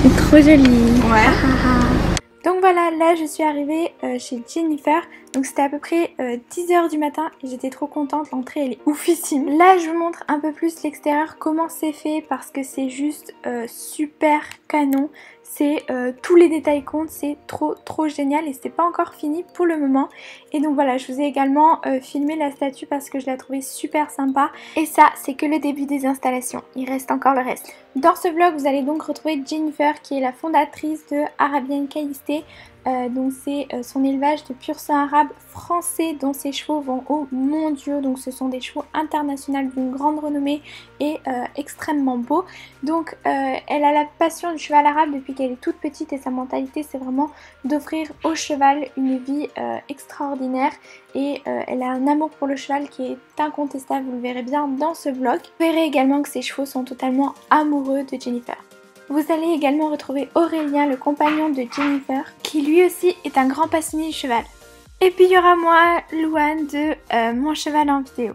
C'est trop joli. Ouais. Donc voilà, là je suis arrivée chez Jennifer. Donc c'était à peu près 10h du matin et j'étais trop contente, l'entrée elle est oufissime. Là je vous montre un peu plus l'extérieur, comment c'est fait parce que c'est juste super canon. C'est tous les détails comptent, c'est trop génial et c'est pas encore fini pour le moment. Et donc voilà, je vous ai également filmé la statue parce que je la trouvais super sympa. Et ça, c'est que le début des installations, il reste encore le reste. Dans ce vlog, vous allez donc retrouver Jennifer qui est la fondatrice de Arabian Kayisté. Donc c'est son élevage de pur sang arabe français dont ses chevaux vont au mondiaux. Donc ce sont des chevaux internationaux d'une grande renommée et extrêmement beaux. Donc elle a la passion du cheval arabe depuis qu'elle est toute petite et sa mentalité c'est vraiment d'offrir au cheval une vie extraordinaire. Et elle a un amour pour le cheval qui est incontestable, vous le verrez bien dans ce vlog. Vous verrez également que ses chevaux sont totalement amoureux de Jennifer. Vous allez également retrouver Aurélien, le compagnon de Jennifer, qui lui aussi est un grand passionné du cheval. Et puis il y aura moi, Louane, de Mon Cheval en vidéo.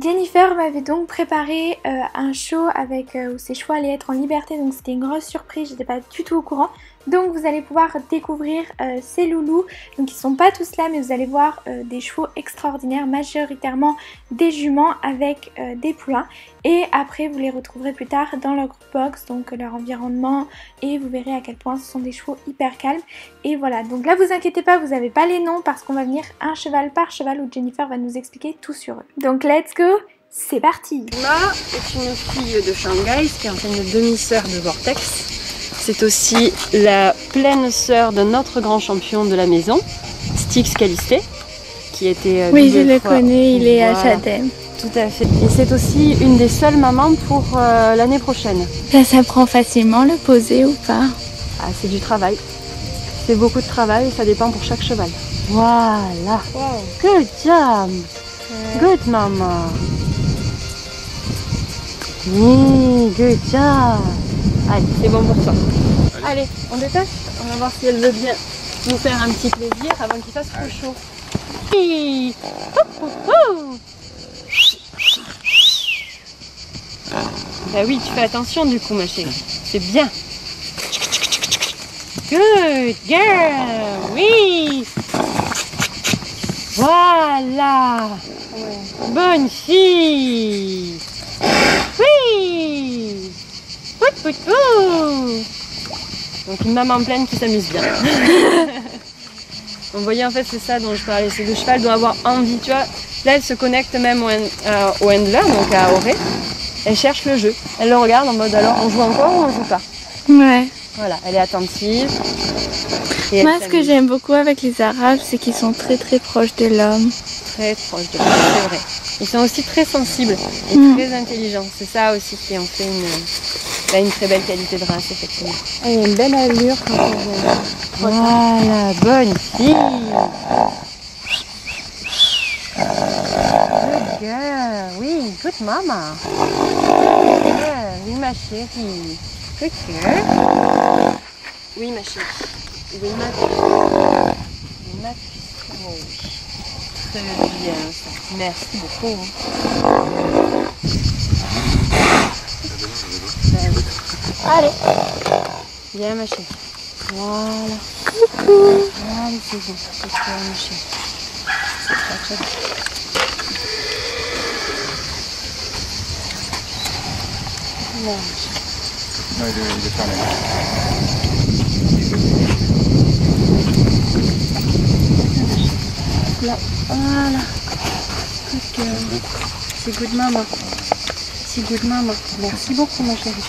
Jennifer m'avait donc préparé un show avec où ses chevaux allaient être en liberté, donc c'était une grosse surprise, j'étais pas du tout au courant. Donc vous allez pouvoir découvrir ces loulous, donc ils sont pas tous là mais vous allez voir des chevaux extraordinaires, majoritairement des juments avec des poulains. Et après vous les retrouverez plus tard dans leur group box, donc leur environnement, et vous verrez à quel point ce sont des chevaux hyper calmes. Et voilà, donc là vous inquiétez pas, vous n'avez pas les noms parce qu'on va venir un cheval par cheval où Jennifer va nous expliquer tout sur eux. Donc let's go, c'est parti. Sigma est une fille de Shanghai, qui est en fait une demi-sœur de Vortex. C'est aussi la pleine sœur de notre grand champion de la maison, Styx Kayisté, qui était... oui, je le connais, il est à Châtel. Tout à fait. Et c'est aussi une des seules mamans pour l'année prochaine. Ça prend facilement le poser ou pas? Ah, c'est du travail. C'est beaucoup de travail, ça dépend pour chaque cheval. Voilà. Wow. Good job. Good mama. Good job. Allez, c'est bon pour toi. Allez, on détache. On va voir si elle veut bien nous faire un petit plaisir avant qu'il fasse trop chaud. Hi. Bah oui, tu fais attention du coup ma chérie. C'est bien. Good girl. Oui. Voilà. Bonne fille. Oui. Donc une maman pleine qui s'amuse bien. Vous voyez en fait c'est ça dont je parlais, c'est que le cheval doit avoir envie, tu vois. Là elle se connecte même au handler, donc à Auré. Elle cherche le jeu, elle le regarde en mode alors on joue encore ou on joue pas. Ouais. Voilà, elle est attentive. Moi ce que j'aime beaucoup avec les Arabes c'est qu'ils sont très proches de l'homme. Très proches de l'homme, c'est vrai. Ils sont aussi très sensibles et très intelligents. C'est ça aussi qui en fait une très belle qualité de race, effectivement. Elle a une belle allure quand on vient. Voilà, bonne fille. Good girl. Oui, good mama. Good girl. Oui, ma chérie. Good girl. Oui, ma chérie. Oui, ma puce. Oui, ma puce. Oh, oui. Très bien, ça. Merci beaucoup. Allez, viens ma chérie. Voilà. Coucou. Allez, c'est bon. C'est toi ma chérie. C'est très bien. Voilà. No, il est fermé. Là, voilà. Good girl. C'est good maman. C'est good maman. Merci beaucoup ma chérie.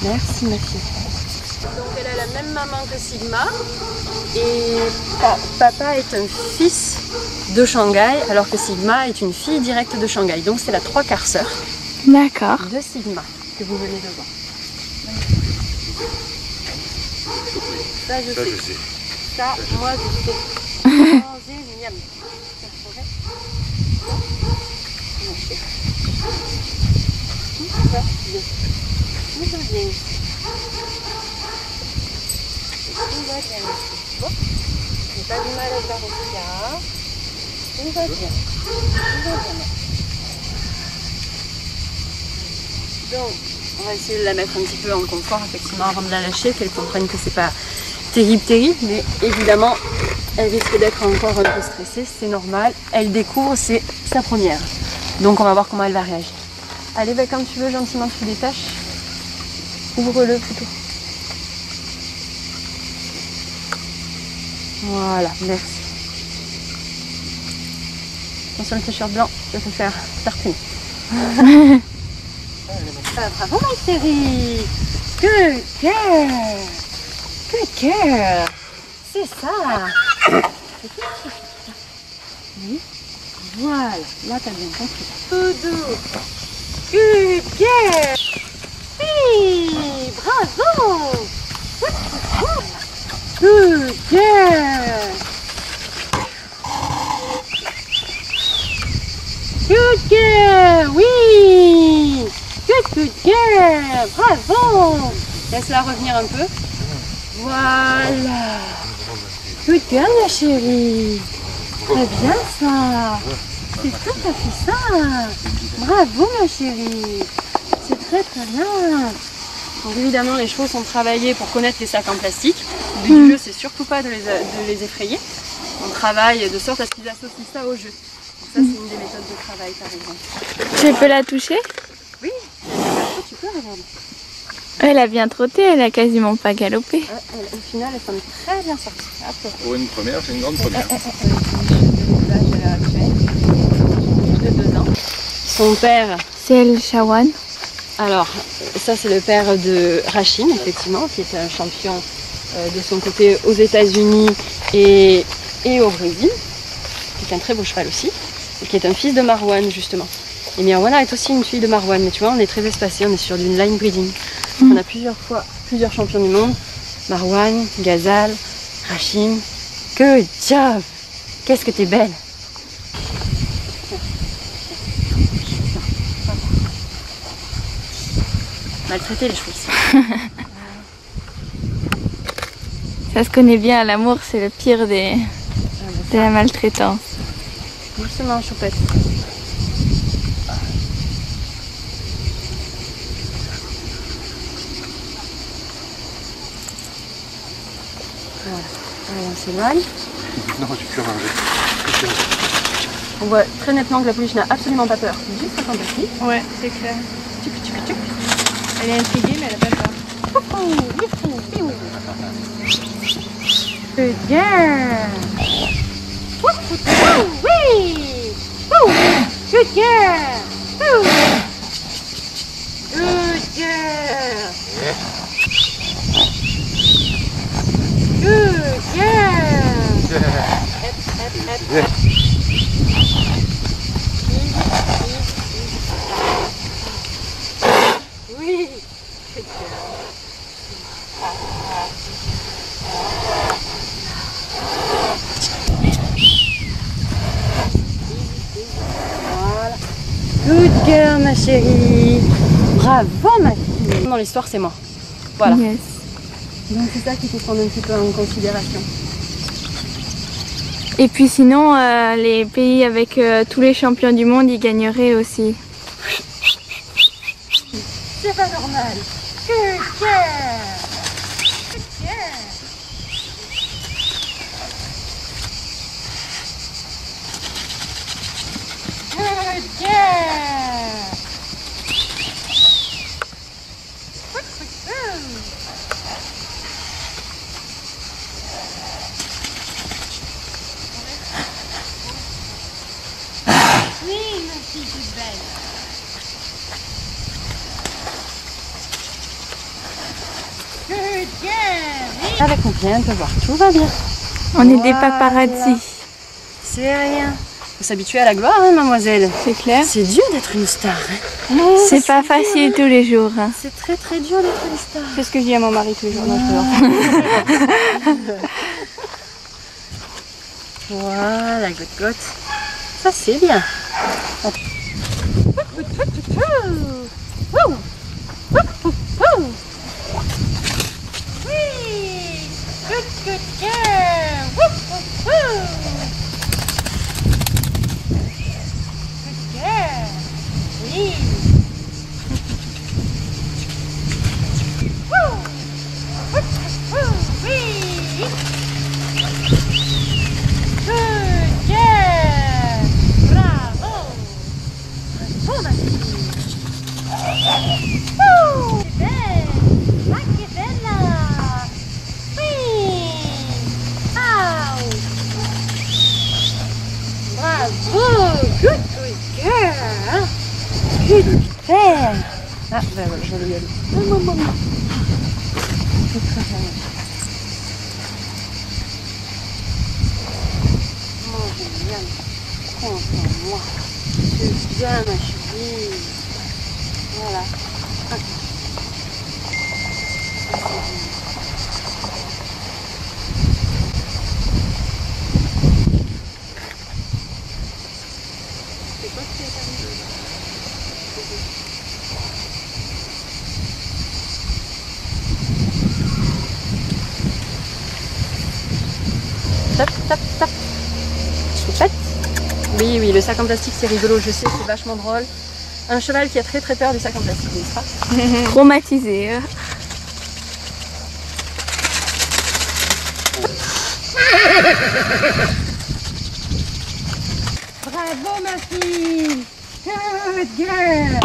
Merci ma fille. Donc elle a la même maman que Sigma et papa est un fils de Shanghai alors que Sigma est une fille directe de Shanghai. Donc c'est la 3/4 sœur de Sigma que vous venez de voir. Ça je sais. Ça moi je sais. Génial. Tout va bien. Tout va bien. Tout va bien. Bon. J'ai pas du mal avec la regard. Tout va bien. Tout va bien. Donc, On va essayer de la mettre un petit peu en confort, effectivement, avant de la lâcher, qu'elle comprenne que c'est pas terrible, mais évidemment, elle risque d'être encore un peu stressée, c'est normal. Elle découvre, c'est sa première. Donc on va voir comment elle va réagir. Allez, bah, quand tu veux, gentiment, tu détaches. Ouvre-le plutôt. Voilà, merci. Attention, le t-shirt blanc, je vais te faire tartiner. Bravo ma chérie. Good girl. Good girl. C'est ça. Oui. Voilà, là t'as bien compris. Doudou. Good girl. Oui, bravo. Good girl. Good girl, oui. Good girl, bravo. Laisse-la revenir un peu. Voilà. Good girl, ma chérie. Très bien ça. C'est toi qui as fait ça. Bravo, ma chérie. C'est très très bien. Donc évidemment, les chevaux sont travaillés pour connaître les sacs en plastique. Le but du jeu, c'est surtout pas de les effrayer. On travaille de sorte à ce qu'ils associent ça au jeu. Donc ça, c'est une des méthodes de travail, par exemple. Je peux la toucher? Oui, tu peux regarder. Elle a bien trotté, elle a quasiment pas galopé. Au final, elle semble très bien sortie. Pour une première, c'est une grande première. De 2 ans. Son père, C'est El Shawan. alors ça c'est le père de Rachim, effectivement, qui est un champion de son côté aux États-Unis et au Brésil, qui est un très beau cheval aussi, et qui est un fils de Marwan justement. Et Mirwana est aussi une fille de Marwan, mais tu vois, on est très espacé, on est sur d'une line breeding. On a plusieurs champions du monde, Marwan, Ghazal, Rachim. Good job! Qu'est-ce que t'es belle! Maltraiter les chevaux ici. Ça se connaît bien, l'amour c'est le pire de la maltraitance. Doucement, choupette. Voilà. Allez, on s'éloigne. Non, j'ai plus rangé. On voit très nettement que la pouliche n'a absolument pas peur. C'est juste fantastique. Ouais, c'est clair. Tchuc, tchuc, tchuc. Elle est intriguée mais elle a pas peur. Good girl. Oui. Good girl. Good girl. Good girl. Oui. Good girl. Voilà. Good girl, ma chérie. Bravo, ma fille. Dans l'histoire, c'est moi. Voilà. Yes. Donc c'est ça qu'il faut prendre un petit peu en considération. Et puis sinon, les pays avec tous les champions du monde, ils gagneraient aussi. C'est pas normal. Good girl. Good girl. Good girl. Oui, ma fille toute belle. Good girl. Avec mon client, on peut voir, tout va bien. On est des paparazzi. C'est rien. Faut s'habituer à la gloire, hein, mademoiselle. C'est clair. C'est dur d'être une star. Hein. C'est pas facile tous les jours. Hein. C'est très très dur d'être une star. C'est ce que je dis à mon mari tous les jours. Non, je plaisante. Voilà, good. Ça c'est bien. Oui, good girl. Good girl. Oui. je vais y aller. Oh, maman. Oh, génial. Prends en moi. C'est bien, ma chérie. Voilà. C'est quoi que tu as Tap, tap, tap. Choupette. Oui, oui, le sac en plastique c'est rigolo, je sais, c'est vachement drôle. Un cheval qui a très très peur du sac en plastique, n'est-ce pas? Traumatisé. Bravo ma fille! Good girl!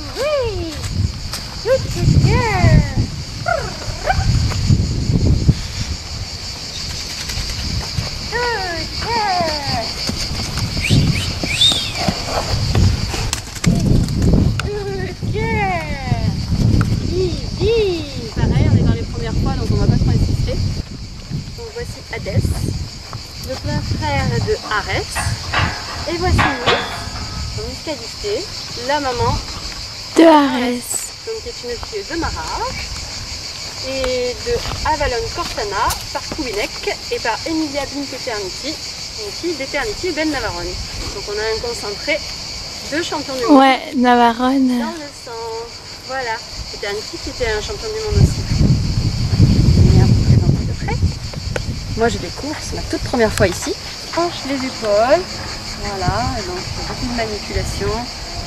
Oui! Good girl! Pareil, on est dans les premières fois donc on va pas trop insister. Donc voici Hadès, le plein frère de Arès. Et voici son muscadité, la maman De Arès. donc qui est une fille de Mara et de Avalon Cortana par Koubinek et par Emilia Bint Eternity, une fille d'Eternity Ben Navarone. Donc on a un concentré de champion du monde Ouais, Navarone. dans le sang. Voilà, Eternity qui était un champion du monde aussi. Viens vous présenter de près. Moi je découvre, c'est ma toute première fois ici. Penche les épaules, voilà, et donc beaucoup de manipulation,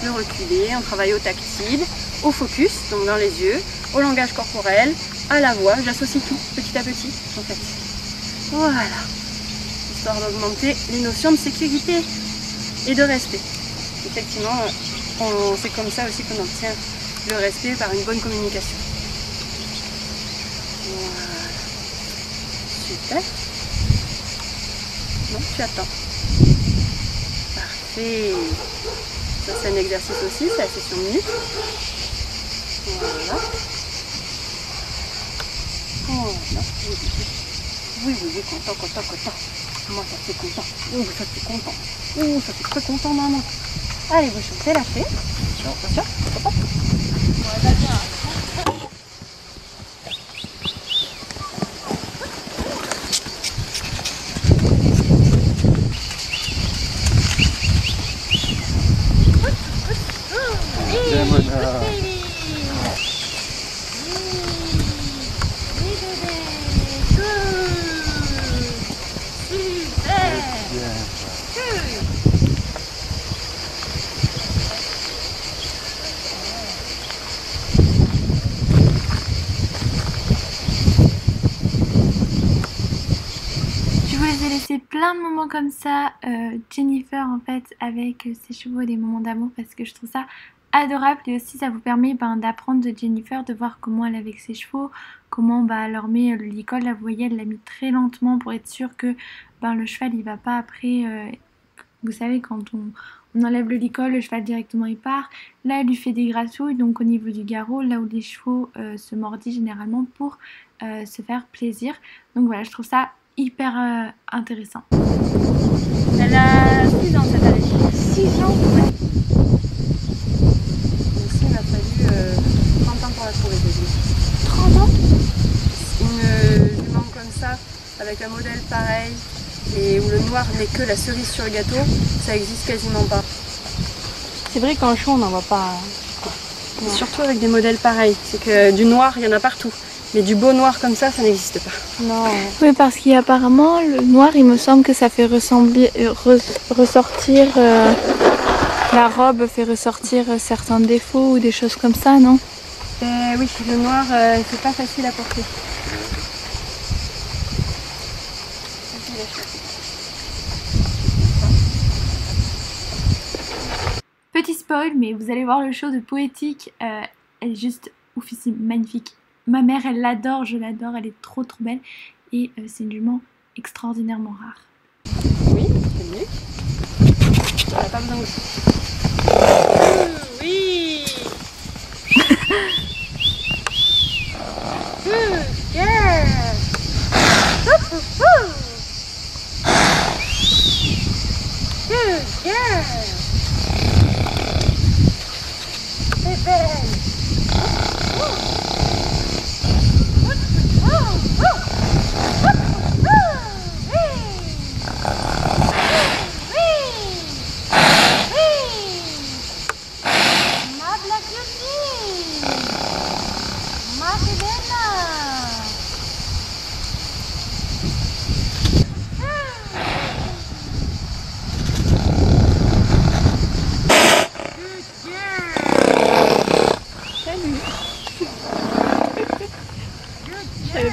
de reculer, on travaille au tactile, au focus, donc dans les yeux, au langage corporel, à la voix, j'associe tout petit à petit en fait. Voilà, histoire d'augmenter les notions de sécurité et de respect. Effectivement, c'est comme ça aussi qu'on obtient le respect par une bonne communication. Voilà. Super. Non, tu attends. Parfait. Ça c'est un exercice aussi, c'est la session minute. Voilà. Voilà. Oui, oui, oui, content, content, content. Moi ça fait content. Ouh, ça fait content. Ouh, ça fait très content, maman. Allez, vous chauffez la fée. Attention, hop. Ouais, va bien. Bien, Mona. Je vous ai laissé plein de moments comme ça, Jennifer en fait avec ses chevaux et des moments d'amour parce que je trouve ça adorable et aussi ça vous permet d'apprendre de Jennifer, de voir comment elle est avec ses chevaux, comment elle leur met le licol. Là vous voyez elle l'a mis très lentement pour être sûr que le cheval il va pas après, vous savez quand on enlève le licol, le cheval directement il part. Là elle lui fait des gratouilles donc au niveau du garrot, là où les chevaux se mordillent généralement pour se faire plaisir. Donc voilà, je trouve ça hyper intéressant. Elle a 6 ans cette année. 6 ans. Ici, il m'a fallu 30 ans pour la trouver. 30 ans. Une jument comme ça, avec un modèle pareil, et où le noir n'est que la cerise sur le gâteau, ça existe quasiment pas. C'est vrai qu'en show on n'en voit pas. Surtout avec des modèles pareils, c'est que du noir il y en a partout. Mais du beau noir comme ça n'existe pas. Non. Oui, parce qu'apparemment, le noir, il me semble que ça fait ressortir... la robe fait ressortir certains défauts ou des choses comme ça, non? Oui, le noir, c'est pas facile à porter. Petit spoil, mais vous allez voir le show de Poétique. Elle est juste oufissime, magnifique. Ma mère, elle l'adore, je l'adore, elle est trop belle et c'est une jument extraordinairement rare. Oui, c'est mieux. Elle n'a pas besoin de...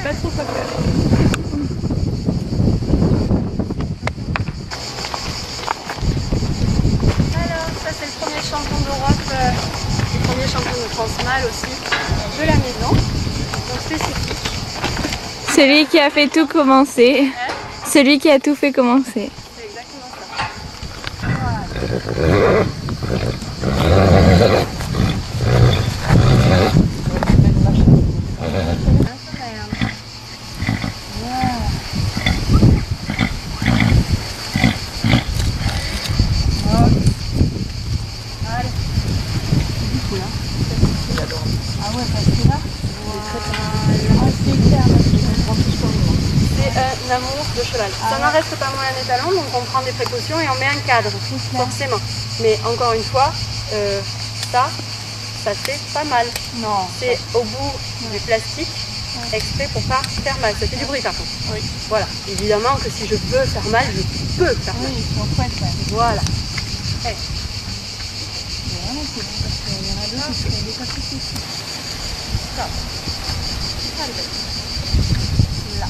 pas trop peur. Alors, ça c'est le premier champion d'Europe, le premier champion de France mâle aussi, de la maison, donc spécifique. Celui qui a fait tout commencer. Celui qui a tout fait commencer. C'est exactement ça. Un amour de cheval. Ça n'en reste pas moins un étalon, donc on prend des précautions et on met un cadre, forcément. Mais encore une fois, ça fait pas mal. Non. C'est au bout du plastique, exprès pour pas faire mal. Ça fait du bruit par contre. Oui. Voilà. Évidemment que si je veux faire mal, je peux faire mal. Oui, on souhaite, ouais. Voilà. Hey. Mais vraiment cool, parce qu'il y en a deux qui se des sacrifices. Ça. Allez. Là.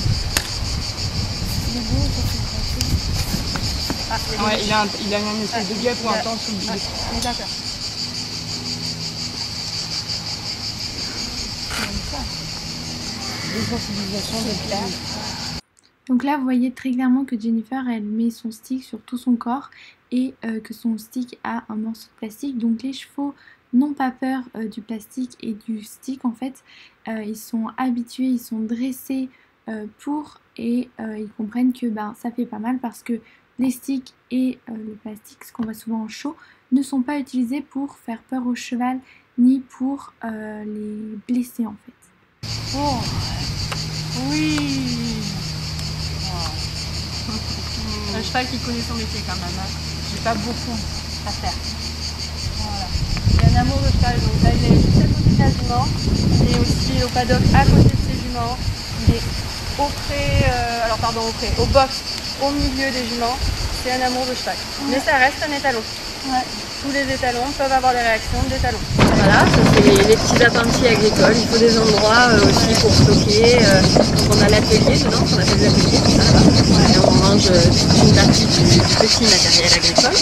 Ah, ouais, il a une espèce de guêpe ou un temps sous le bidet. D'accord. Donc là, vous voyez très clairement que Jennifer, elle met son stick sur tout son corps et que son stick a un morceau de plastique. Donc les chevaux n'ont pas peur du plastique et du stick en fait. Ils sont habitués, ils sont dressés pour et ils comprennent que ça fait pas mal parce que les sticks et le plastique, ce qu'on voit souvent en show, ne sont pas utilisés pour faire peur au cheval ni pour les blesser en fait. Oh oui. Un cheval qui connaît son métier quand même, hein. J'ai pas beaucoup à faire. Voilà. Il y a un amour de cheval, donc là il est juste à côté de la jument, il est aussi au paddock à côté de ses juments, il est au box au milieu des juments, c'est un amour de cheval. Mais ça reste un étalon. Ouais. Tous les étalons peuvent avoir les réactions d'étalons. Voilà, ça c'est les petits apprentis agricoles. Il faut des endroits aussi pour stocker. Donc on a l'atelier dedans, on appelle l'atelier, tout ça là-bas. Et on mange une partie du petit matériel agricole.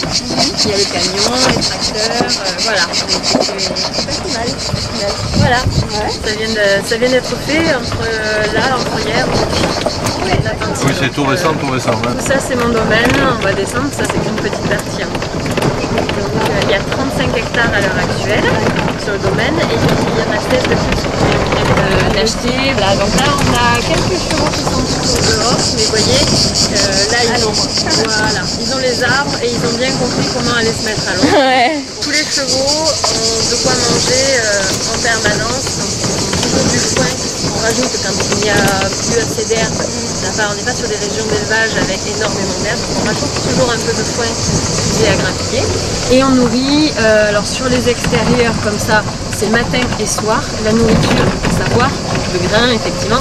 Il y a les camions, les tracteurs, voilà. Donc c'est pas si mal. Voilà, ouais. Ça vient d'être fait entre hier. Oui, c'est tout récent, tout récent. Ouais. Tout ça c'est mon domaine, on va descendre, ça c'est qu'une petite partie. Hein. Donc il y a 35 hectares à l'heure actuelle sur le domaine et il y en a 16 de plus qu'on vient d'acheter. Voilà, donc là on a quelques chevaux qui sont plutôt dehors, mais vous voyez, là ils ont les arbres et ils ont bien compris comment aller se mettre à l'ombre. Ouais. Tous les chevaux ont de quoi manger en permanence, donc toujours du foin. On rajoute quand il n'y a plus assez d'herbe, on n'est pas sur des régions d'élevage avec énormément d'herbe, on rajoute toujours un peu de foin utilisé à grappiller. Et on nourrit, alors sur les extérieurs comme ça, c'est matin et soir. La nourriture, il faut savoir, le grain effectivement,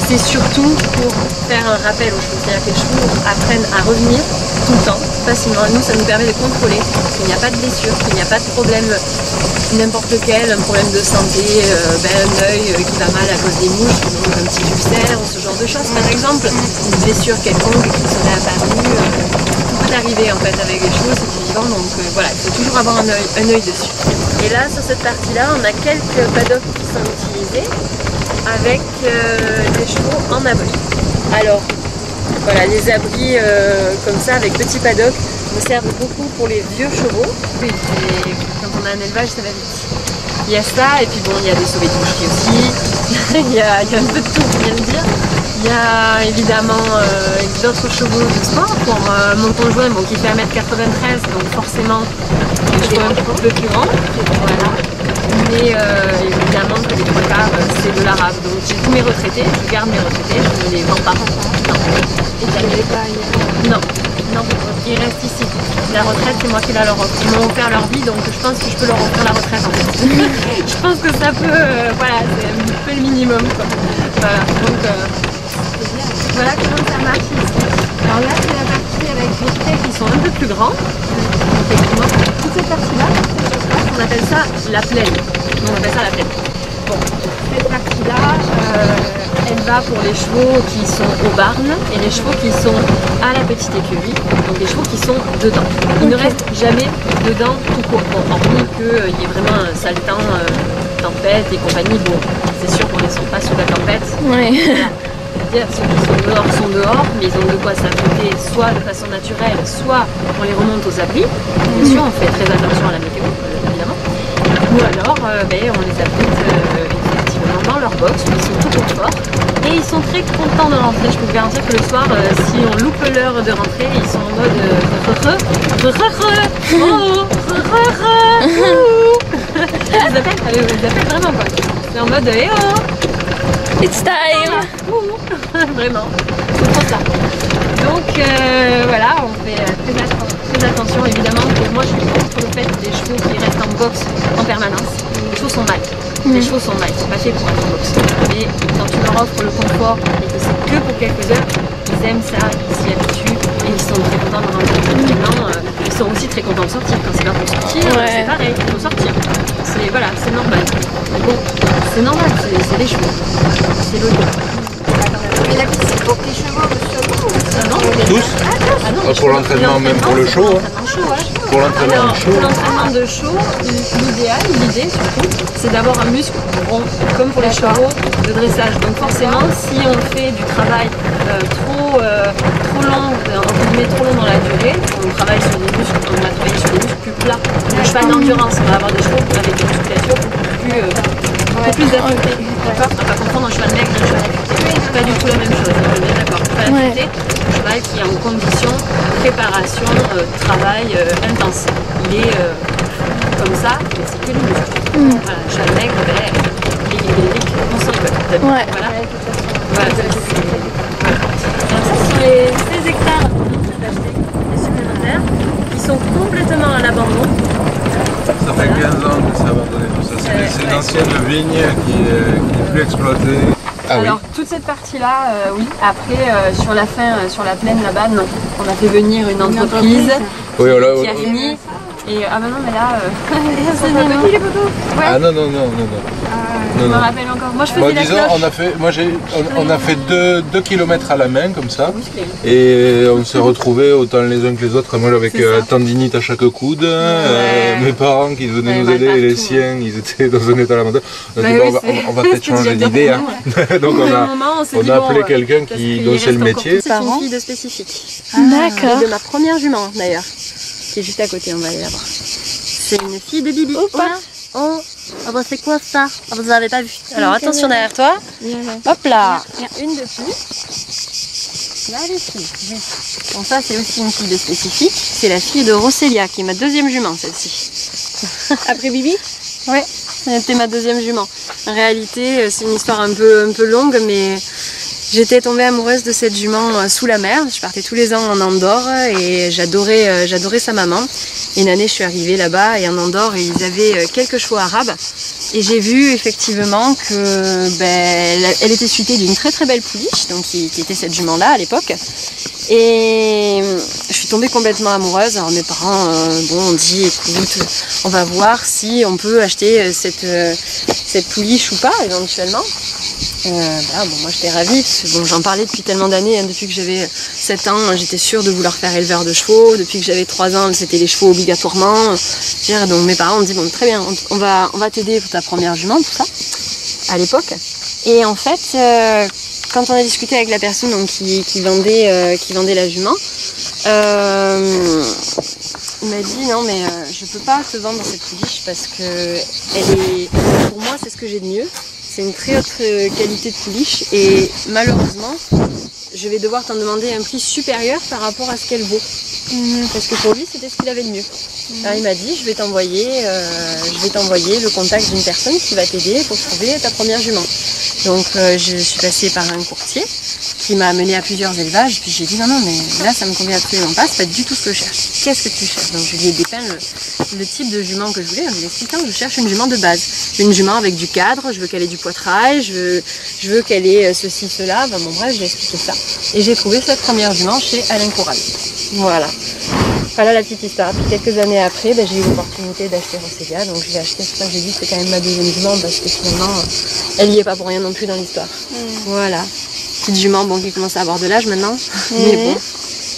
c'est surtout pour faire un rappel aux chevaux. C'est-à-dire que les chevaux apprennent à revenir tout le temps, facilement. Et nous, ça nous permet de contrôler qu'il n'y a pas de blessure, qu'il n'y a pas de problème n'importe quel, un problème de santé, un œil qui va mal à cause des mouches, un petit ulcère ou ce genre de choses par exemple, une blessure quelconque qui serait apparue, tout peut arriver en fait avec les chevaux, c'est vivant, donc voilà, il faut toujours avoir un œil dessus. Et là, sur cette partie-là, on a quelques paddocks qui sont utilisés avec des chevaux en abri. Alors, voilà, les abris comme ça avec petits paddocks me servent beaucoup pour les vieux chevaux. Et quand on a un élevage, ça va vite. Il y a ça, et puis bon, il y a des sauvets de boucherie aussi. il y a un peu de tout, pour bien le dire. Il y a évidemment d'autres chevaux de sport pour mon conjoint qui fait 1m93, donc forcément des chevaux un peu plus grands. Voilà. Mais évidemment que les trois quarts c'est de l'arabe. Donc j'ai tous mes retraités, je garde mes retraités, je ne les vends pas. Non. Et tu n'avais pas ailleurs? Non. Non, ils restent ici. La retraite, c'est moi qui la leur offre. Ils m'ont offert leur vie, donc je pense que je peux leur offrir la retraite en fait. Je pense que ça peut, voilà, c'est un peu le minimum quoi. Voilà, donc voilà comment ça marche ici. Alors là, c'est la partie avec les traits qui sont un peu plus grands. Effectivement, toute cette partie-là, on appelle ça la plaine. On appelle ça la plaine. Bon, cette partie-là, elle va pour les chevaux qui sont au barn et les chevaux qui sont à la petite écurie, donc les chevaux qui sont dedans. Ils ne restent jamais dedans tout court, bon, hormis qu'il y ait vraiment un sale temps, tempête et compagnie. Bon, c'est sûr qu'on ne les sent pas sous la tempête. Ouais. Voilà. Ceux qui sont dehors, mais ils ont de quoi s'abriter soit de façon naturelle, soit on les remonte aux abris. Bien sûr, on fait très attention à la météo, évidemment. Ou alors, on les abrite effectivement dans leur box, où ils sont tout confort. Et ils sont très contents de rentrer. Je peux vous garantir que le soir, si on loupe l'heure de rentrer, ils sont en mode ils appellent vraiment quoi. C'est en mode eh oh, It's time. Vraiment, c'est trop ça. Donc voilà, on fait très attention évidemment. Moi je suis contre le fait des chevaux qui restent en box en permanence. Les chevaux sont mal. Les chevaux sont mal, ils sont pas faits pour être en box. Mais quand tu leur offres le confort et que c'est que pour quelques heures, ils aiment ça, ils s'y habituent et ils sont très contents de rentrer. Ils sont aussi très contents de sortir. Quand c'est là pour sortir, c'est pareil, il faut sortir. Voilà, c'est normal. Bon, c'est normal, c'est les chevaux. C'est logique. Et la piste, c'est pour les chevaux, Non, Tous pour l'entraînement, même pour le show. Pour l'entraînement Pour l'entraînement de show, l'idée surtout, c'est d'avoir un muscle rond, comme pour les chevaux de dressage. Donc forcément, si on fait du travail trop long, trop long dans la durée, on travaille sur des muscles, on va travailler sur des muscles plus plats. Le cheval d'endurance, on va avoir des chevaux avec des musculations beaucoup plus affûtées. D'accord ? On va pas confondre un cheval maigre et un cheval affûté. C'est pas du tout la même chose, on est bien d'accord. Cheval affûté, un cheval qui est en condition, préparation, travail intense. Il est comme ça, mais c'est que du muscle. Voilà, le cheval maigre, il est on s'en peut. Ouais. Voilà. Voilà. Alors ça, ce sont les 16 hectares des supplémentaires qui sont complètement à l'abandon. Ça fait 15 ans que c'est abandonné tout ça. C'est une ancienne vigne qui n'est plus exploitée. Ah alors toute cette partie-là, oui. Après, sur la fin, sur la plaine là-bas, non. On a fait venir une entreprise qui a fini. Et ah bah non mais là, c'est petit les poteaux. Ouais. Ah non. Je me rappelle encore. Moi je faisais la cloche. On a fait 2 kilomètres à la main comme ça. Et on s'est retrouvés autant les uns que les autres. Moi avec tendinite à chaque coude. Mes parents qui venaient nous aider et les siens, ils étaient dans un état lamentable. On a dit on va peut-être changer d'idée. Hein. Donc on a appelé quelqu'un dont c'est le métier. C'est une fille de spécifique. D'accord. De ma première jument d'ailleurs. Qui est juste à côté, on va aller la voir. C'est une fille de Bibi. Oh, bah c'est quoi ça? Vous n'avez pas vu. Alors attention derrière toi. Hop là. Une de plus. Là, ici. Bon, ça c'est aussi une fille de spécifique. C'est la fille de Roselia, qui est ma deuxième jument, celle-ci. Après Bibi? Ouais, c'était ma deuxième jument. En réalité, c'est une histoire un peu longue, mais j'étais tombée amoureuse de cette jument sous la mer. Je partais tous les ans en Andorre et j'adorais sa maman. Et une année, je suis arrivée là-bas et en Andorre, ils avaient quelques chevaux arabes. Et j'ai vu effectivement que elle était suitée d'une très très belle pouliche, donc qui était cette jument-là à l'époque. Et je suis tombée complètement amoureuse. Alors mes parents ont dit écoute, on va voir si on peut acheter cette pouliche ou pas éventuellement. Moi j'étais ravie, parce que j'en parlais depuis tellement d'années, hein, depuis que j'avais 7 ans, j'étais sûre de vouloir faire éleveur de chevaux, depuis que j'avais 3 ans, c'était les chevaux obligatoirement. Donc mes parents ont dit bon très bien, on va t'aider pour ta première jument, tout ça, à l'époque. Et en fait, quand on a discuté avec la personne donc, qui vendait la jument, il m'a dit non mais je peux pas te vendre cette pouliche parce que pour moi c'est ce que j'ai de mieux. C'est une très haute qualité de pouliche et malheureusement, je vais devoir t'en demander un prix supérieur par rapport à ce qu'elle vaut. Parce que pour lui, c'était ce qu'il avait de mieux. Alors, il m'a dit, je vais t'envoyer le contact d'une personne qui va t'aider pour trouver ta première jument. Donc, je suis passée par un courtier qui m'a amené à plusieurs élevages. Puis j'ai dit, non, mais là, ça me convient absolument pas, c'est pas du tout ce que je cherche. Qu'est-ce que tu cherches? Donc, je lui ai dépeint le type de jument que je voulais en lui expliquant que je cherche une jument de base. Une jument avec du cadre, je veux qu'elle ait du poitrail, je veux qu'elle ait ceci, cela. Bref, j'ai expliqué ça. Et j'ai trouvé cette première jument chez Alain Coral. Voilà. Voilà la petite histoire. Puis quelques années après, j'ai eu l'opportunité d'acheter Roselia, donc je l'ai acheté. C'est pour ça que j'ai dit que c'est quand même ma deuxième jument, parce que finalement, elle n'y est pas pour rien non plus dans l'histoire. Voilà. Petite jument qui commence à avoir de l'âge maintenant, mais bon.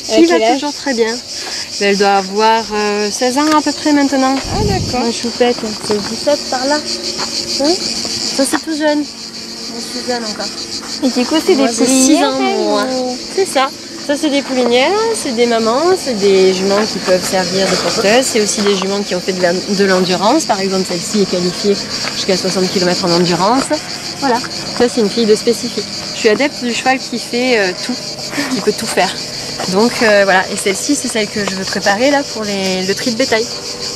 Qui va toujours très bien. Elle doit avoir 16 ans à peu près maintenant. Ah d'accord. Une choupette, c'est 17 par là. Hein, ça c'est tout jeune. Je suis jeune encore. Et du coup c'est des C'est 6 poulinières ans, c'est ça. Ça c'est des poulinières, c'est des mamans, c'est des juments qui peuvent servir de porteuses. C'est aussi des juments qui ont fait de l'endurance. Par exemple, celle-ci est qualifiée jusqu'à 60 km en endurance. Voilà, ça c'est une fille de spécifique. Je suis adepte du cheval qui fait tout, qui peut tout faire. Donc voilà, et celle-ci c'est celle que je veux préparer là pour le tri de bétail.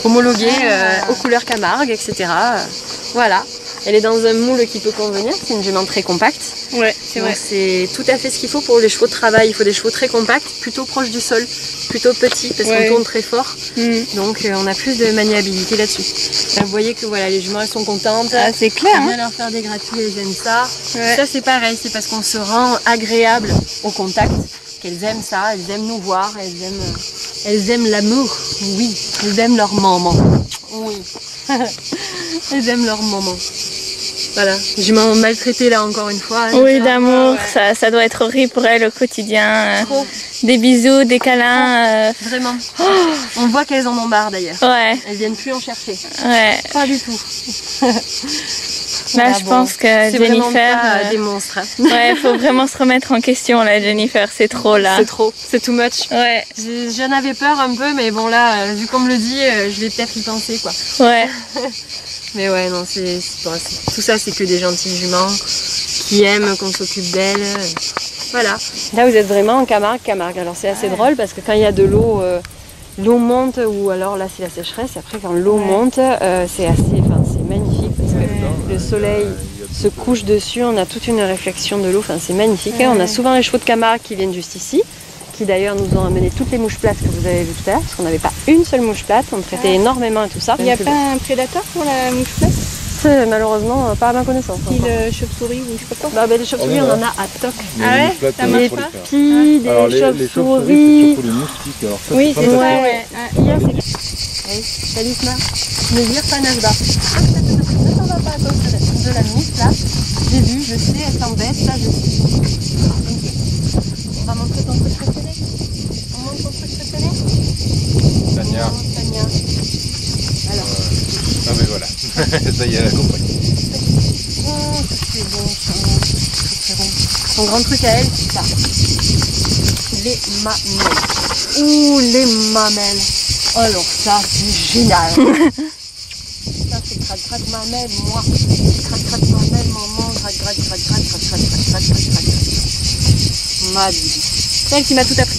Homologuée aux couleurs Camargue, etc. Voilà. Elle est dans un moule qui peut convenir, c'est une jument très compacte. Ouais, c'est vrai. C'est tout à fait ce qu'il faut pour les chevaux de travail. Il faut des chevaux très compacts, plutôt proches du sol, plutôt petits parce qu'on tourne très fort. Donc on a plus de maniabilité là-dessus. Vous voyez que voilà, les juments elles sont contentes. Ah, c'est clair. On vient leur faire des gratuits, elles aiment ça. Ça c'est pareil, c'est parce qu'on se rend agréable au contact qu'elles aiment ça, elles aiment nous voir, elles aiment l'amour. Oui, elles aiment leur maman. Oui. Elles aiment leur maman. Voilà, je m'en maltraitée là encore une fois. Oui, d'amour, ça doit être horrible pour elle au quotidien. Des bisous, des câlins. Vraiment. On voit qu'elles en ont marre d'ailleurs. Ouais. Elles viennent plus en chercher. Ouais. Pas du tout. Là, je pense que Jennifer. Des monstres. Ouais, faut vraiment se remettre en question là, Jennifer. C'est trop là. C'est trop, c'est too much. Ouais. J'en avais peur un peu, mais bon là, vu qu'on me le dit, je vais peut-être y penser quoi. Ouais. Mais ouais, non, tout ça, c'est que des gentilles juments qui aiment qu'on s'occupe d'elles. Voilà. Là, vous êtes vraiment en Camargue. Alors c'est assez drôle parce que quand il y a de l'eau, l'eau monte, ou alors là c'est la sécheresse. Après, quand l'eau monte, c'est magnifique parce que le soleil se couche dessus. On a toute une réflexion de l'eau. Enfin, c'est magnifique. On a souvent les chevaux de Camargue qui viennent juste ici, qui d'ailleurs nous ont amené toutes les mouches plates que vous avez vues tout à l'heure, parce qu'on n'avait pas une seule mouche plate, on traitait énormément et tout ça. Il n'y a pas un prédateur pour la mouche plate? C'est malheureusement pas à ma connaissance. Style chauve-souris ou je sais pas quoi? Les chauves-souris, on en a à toc. Ah ouais? Ça marche pas? Petits, des chauves-souris. Surtout les moustiques. Alors ça, oui, c'est vrai. Hier, c'est Talisman. Ne vire pas Nasba. Ne t'en va pas à cause de la mousse là. J'ai vu, je sais, elle s'embête, ça je sais. On va montrer ton truc préféré. On montre ton truc préféré. Tania. Tania. Alors. Ah mais voilà. Ça y est, elle a compris. Oh, c'est bon, c'est très bon. Son grand truc à elle, c'est ça. Les mamelles. Ouh, les mamelles. Alors ça, c'est génial. Ça, c'est gratte mamelle, moi. Gratte mamelle, maman, gratte. Ma bibi. C'est elle qui m'a tout appris.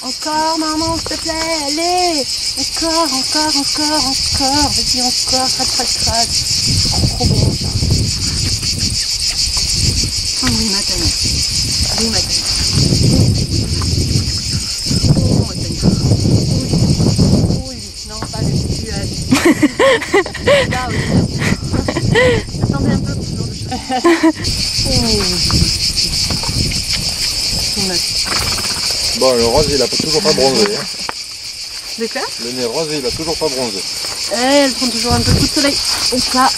Encore, maman, s'il te plaît, allez. Encore. Vas-y, encore, gratte. Trop bon, ça. Oui, ma Tania. Oh, ma Tania. Non, pas le petit. Là aussi. Attendez un peu pour ce genre de choses. Bon, le rose, il a toujours pas bronzé. Hein. De quoi? Le nez rose, il a toujours pas bronzé. Elle prend toujours un peu de coup de soleil. Et ça.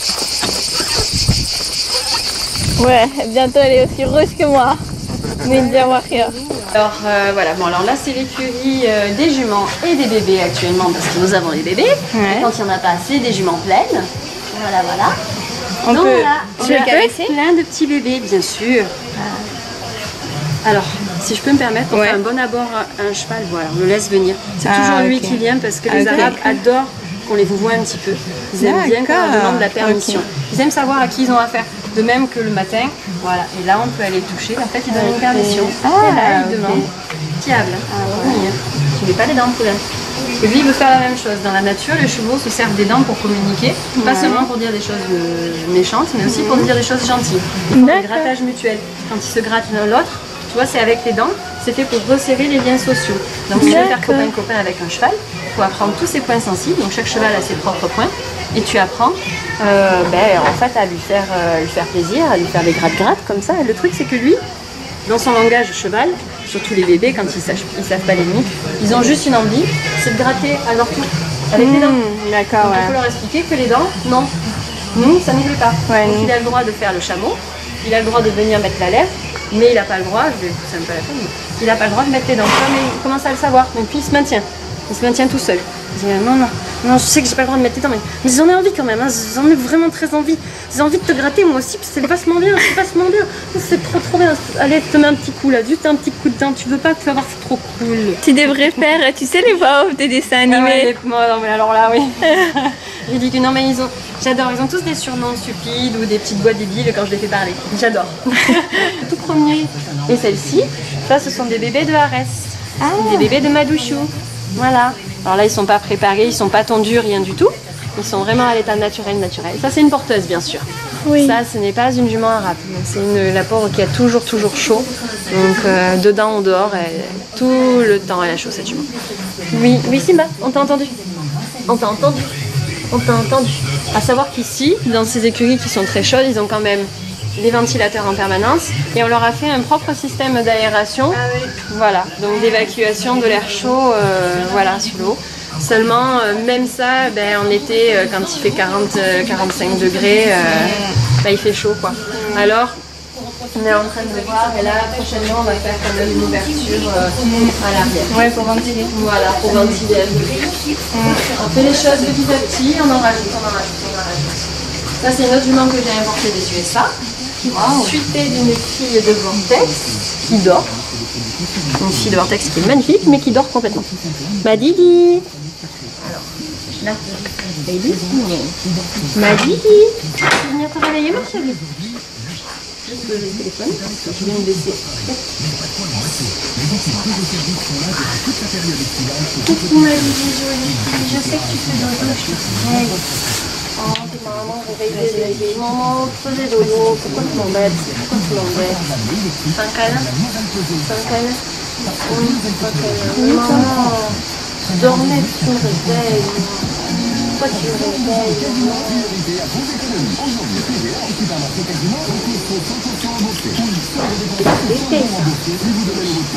Ouais, bientôt elle est aussi rouge que moi. Ninja Warrior. Alors voilà, bon alors là c'est l'écurie des juments et des bébés actuellement parce que nous avons les bébés. Ouais. Et quand il n'y en a pas assez, des juments pleines. Voilà. On Donc peut là, je peux caresser? plein de petits bébés, bien sûr. Alors, si je peux me permettre, pour faire un bon abord à un cheval, voilà, on le laisse venir. C'est toujours lui qui vient parce que les Arabes adorent qu'on les vouvoie un petit peu. Ils aiment bien qu'on leur demande la permission. Ils aiment savoir à qui ils ont affaire. De même que le matin, voilà. Et là, on peut aller toucher. En fait, ils donnent une permission. Et là, ils demandent fiable. Venir. Tu n'es pas les dents pour elle. Et lui, il veut faire la même chose. Dans la nature, les chevaux se servent des dents pour communiquer. Pas seulement pour dire des choses méchantes, mais aussi pour dire des choses gentilles. Ils font des grattages mutuels. Quand ils se grattent l'un l'autre, tu vois, c'est avec les dents, c'est fait pour resserrer les liens sociaux. Donc si tu veux faire copain-copain avec un cheval, il faut apprendre tous ses points sensibles. Donc chaque cheval a ses propres points. Et tu apprends en fait à lui faire plaisir, à lui faire des gratte-gratte comme ça. Et le truc c'est que lui, dans son langage cheval, surtout les bébés quand ils savent pas les mots, ils ont juste une envie, c'est de gratter à leur tour avec les dents. D'accord, Il faut leur expliquer que les dents, non, nous ça ne nous plaît pas. Ouais, donc nous. il a le droit de faire le chameau, il a le droit de venir mettre la lèvre, mais il n'a pas le droit, je vais pousser un peu la fin, mais il n'a pas le droit de mettre les dents. Mais il commence à le savoir, donc puis il se maintient tout seul. Il dit non, je sais que j'ai pas le droit de mettre les dents, mais j'en ai envie quand même, hein, j'en ai vraiment très envie. J'ai envie de te gratter moi aussi, puis c'est vachement bien, c'est trop bien. Allez, te mets un petit coup là, juste un petit coup de dent, tu veux pas, tu vas voir, c'est trop cool. Tu devrais faire, tu sais, les voix off des dessins animés. Ah ouais, non mais alors là, oui. J'ai dit que non, mais j'adore, ils ont tous des surnoms stupides ou des petites voix débiles quand je les fais parler. J'adore. Le tout premier. Et celle-ci, ça ce sont des bébés de Arès. Des bébés de Madouchou. Voilà. Alors là, ils sont pas préparés, ils sont pas tondus, rien du tout. Ils sont vraiment à l'état naturel. Ça, c'est une porteuse, bien sûr. Oui. Ça, ce n'est pas une jument arabe. C'est la pauvre qui a toujours chaud. Donc, dedans ou dehors, tout le temps, elle a chaud, cette jument. Oui, Simba, on t'a entendu. On t'a entendu. À savoir qu'ici, dans ces écuries qui sont très chaudes, ils ont quand même des ventilateurs en permanence et on leur a fait un propre système d'aération, voilà, donc d'évacuation de l'air chaud, voilà, sous l'eau. Seulement, même ça, en été, quand il fait 40-45 degrés, il fait chaud, quoi. Alors, on est en train de voir, et là, prochainement, on va faire quand même une ouverture à l'arrière. Ouais, pour ventiler. Voilà, pour ventiler un peu. On fait les choses petit à petit, on en rajoute. Ça, c'est une autre jument que j'ai importée des USA. Suitée d'une fille de Vortex qui dort. Une fille de Vortex qui est magnifique, mais qui dort complètement. Ma Didi. Alors, là, baby. Ma Didi. Tu veux venir te réveiller, ma chérie? Juste poser le téléphone, parce que je viens de laisser. Coucou ma Didi jolie, je sais que tu fais dodo, je te réveille. Oh, t'es maman, réveille bébé. Maman, faisais dodo, pourquoi tu m'embêtes? C'est un câlin? Oui, c'est un câlin. Maman, tu dormais, tu me réveilles. Pourquoi tu me réveilles?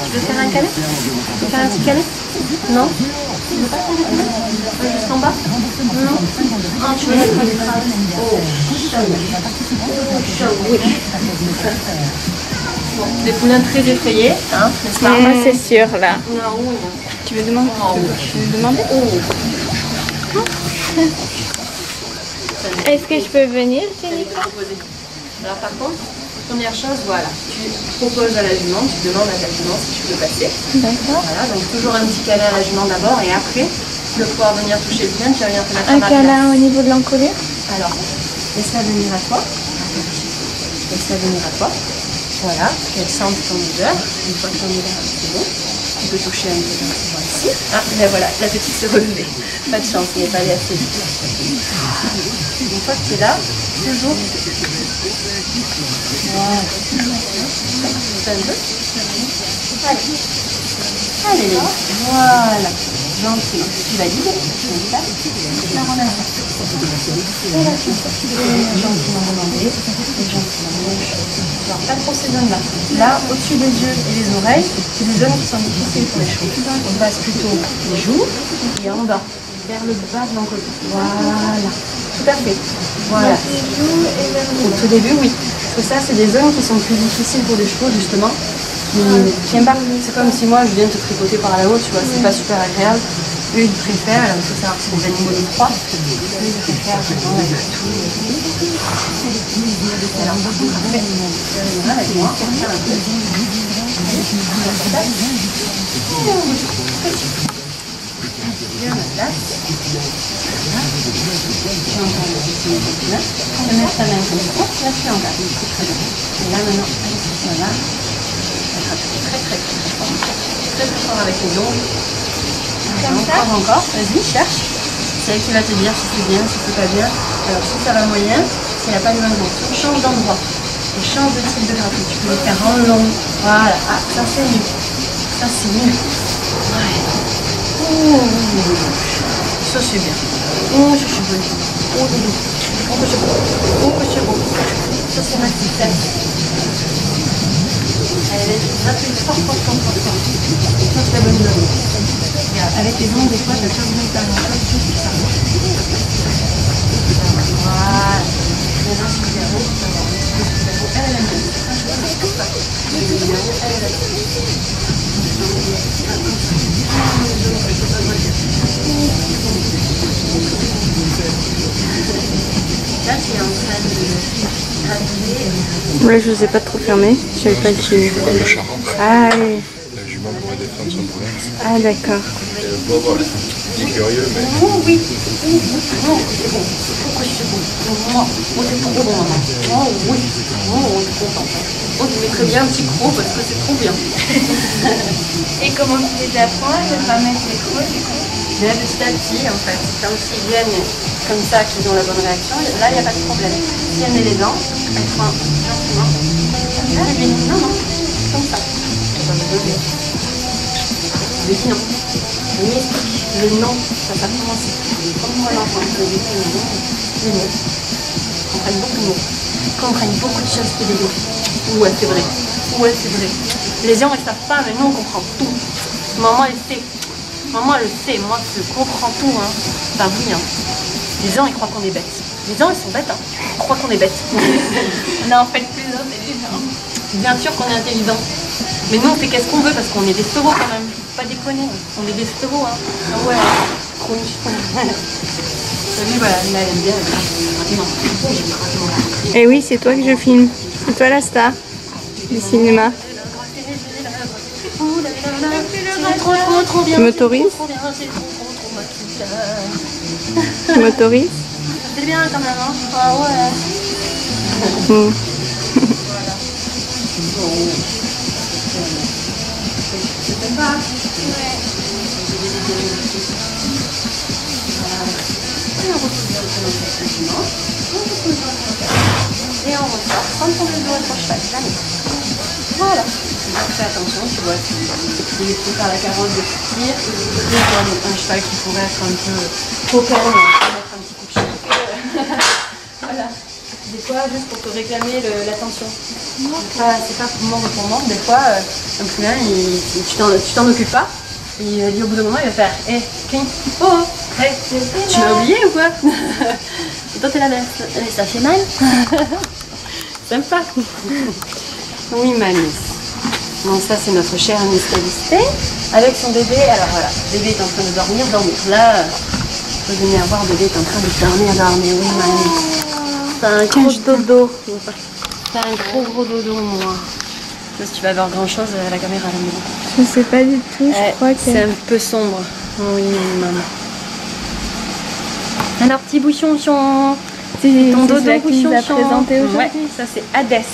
Tu veux faire un câlin? Tu veux faire un petit câlin? Non? Tu veux pas faire un câlin? Juste en bas? Non? Ah, tu veux mettre un écran? Oh, oui. Bon, des poulains très effrayés, hein, n'est-ce pas? C'est sûr, là. Non, oui. Tu veux demander? Tu veux demander? Est-ce que je peux venir, Jennifer? Alors par contre, première chose, voilà, tu proposes à la jument, tu demandes à ta jument si tu peux passer. D'accord. Voilà, donc toujours un petit câlin à la jument d'abord et après, tu vas pouvoir venir toucher le bien, tu vas venir te mettre Un à ma place. câlin au niveau de l'encolure? Alors, laisse-la venir à toi. Laisse-la venir à toi. Voilà, qu'elle sente ton odeur. Une fois que ton odeur est bon, tu peux toucher un peu dans ce genre ici. Ah, ben voilà, la petite se relevait. Pas de chance, il n'est pas allé assez vite. Une fois que tu es là, toujours. Voilà. Un peu. Allez, voilà. Gentiment. Tu valides. Comme ça. La relâche. Et là, tu gentiment remonter. Et gentiment. Alors, pas trop ces zones-là. Là, au-dessus des yeux et des oreilles, c'est des zones qui sont difficiles pour les chevaux. On passe plutôt les joues et en bas, vers le bas de l'encolure. Voilà. Tout à fait. Voilà. Au tout début, oui. Parce que ça, c'est des zones qui sont plus difficiles pour les chevaux, justement. Qui aiment pas. C'est comme si moi, je viens te tripoter par là-haut, tu vois, c'est pas super agréable. Eux, ils préfèrent, alors il faut savoir que c'est des animaux de froid. Eux, ils préfèrent vraiment avec tout. Alors, par contre, après, tu reviendras avec moi, on va faire un peu. Bien ma place. Tu entends le petit là. Tu vas mettre ta main comme ça. Là, tu engages. C'est très bien. Et là, maintenant, voilà. Très fort avec les ongles. Encore. Vas-y, cherche. C'est elle qui va te dire si c'est bien, si c'est pas bien. Alors si ça va moyen, s'il n'y a pas de main gauche, change d'endroit. Et change de type de grattage. Tu peux le faire en long. Voilà. Ah, ça c'est mieux. Ça c'est mieux. Ouais. Ça c'est bien. Oh, je suis bonne. Oh, doudou. Oh, que c'est beau. Oh, que c'est beau. Ça c'est ma petite tête. Allez, Ça fait fort. Ça c'est la bonne nouvelle. Avec les ongles, des fois, t'as toujours besoin de faire un peu de tout ça. Voilà. Maintenant, super beau. Elle est la même. Là, tu es en train de graviter. Là, je vous ai pas trop fermé. Je savais pas qui. Le charron. Ah oui. La jument pourrait défendre son poulet. Ah d'accord. Et le pauvre, il est curieux, mais. Oh oui. Pourquoi c'est bon? Oh, c'est trop bon, maman. Oh oui. Oh, on est content. Oh, tu mettrais bien un petit croc parce que c'est trop bien. Et comment tu les apprends de ne pas mettre les crocs du coup? Mais petit à petit, en fait, quand ils viennent comme ça, qu'ils ont la bonne réaction, là, il n'y a pas de problème. Si elle met les dents, elle prend gentiment. Là, elle lui dit non, non, comme ça. Elle va me donner. Je lui dis non. Je lui explique le non, ça va commencer. Comme moi, l'enfant, je lui dis le non, les mots. Ils comprennent beaucoup de mots. Ils comprennent beaucoup de choses que les mots. Ouais, c'est vrai. Ouais, c'est vrai. Les gens, ils ne savent pas, mais nous, on comprend tout. Maman, elle sait. Maman, elle sait, moi, je comprends tout, hein. Ben oui, hein. Les gens, ils croient qu'on est bêtes. Les gens, ils sont bêtes, hein. Ils croient qu'on est bêtes. On est en fait plus intelligents. Bien sûr qu'on est intelligent. Mais nous, on fait qu'est-ce qu'on veut parce qu'on est des feureaux quand même. Faut pas déconner. On est des feureaux, hein. Ah ouais. Chronique. Lui, voilà, là, elle aime bien. Et oui, c'est toi que je filme. C'est toi la star du cinéma. C'est trop bien. Tu m'autorises? Tu m'autorises? C'est bien quand même, hein. Ah ouais. Mm. C'est sympa. Et on ressort sans tomber le dos à ton cheval, jamais. Voilà. Donc fais attention, tu vois, tu laisses faire la carotte de tir. Et toi, un cheval qui pourrait être un peu trop calme, mettre un petit coup de chien. Voilà. Des fois, juste pour te réclamer l'attention. C'est pas pour mordre, des fois, un poulain, tu t'en occupes pas. Et au bout d'un moment, il va faire hé, cling, oh, hey, tu m'as oublié ou quoi? Et toi, t'es là, ça fait mal. Sympa. Oui, mamie. Bon, ça, c'est notre chère Miss Calisté avec son bébé. Alors voilà, bébé est en train de dormir. Là, vous venez voir, bébé est en train de dormir. Oui, mamie. C'est un gros dodo. C'est un gros dodo, moi. Je sais pas si tu vas voir grand chose à la caméra là, mais bon. Je sais pas du tout, je crois que... C'est un peu sombre. Oui, maman. Alors, petit bouchon-chon. C'est Ton dodo celui qui nous a bouchon-chon. présenté aujourd'hui. Ouais, ça c'est Hadès.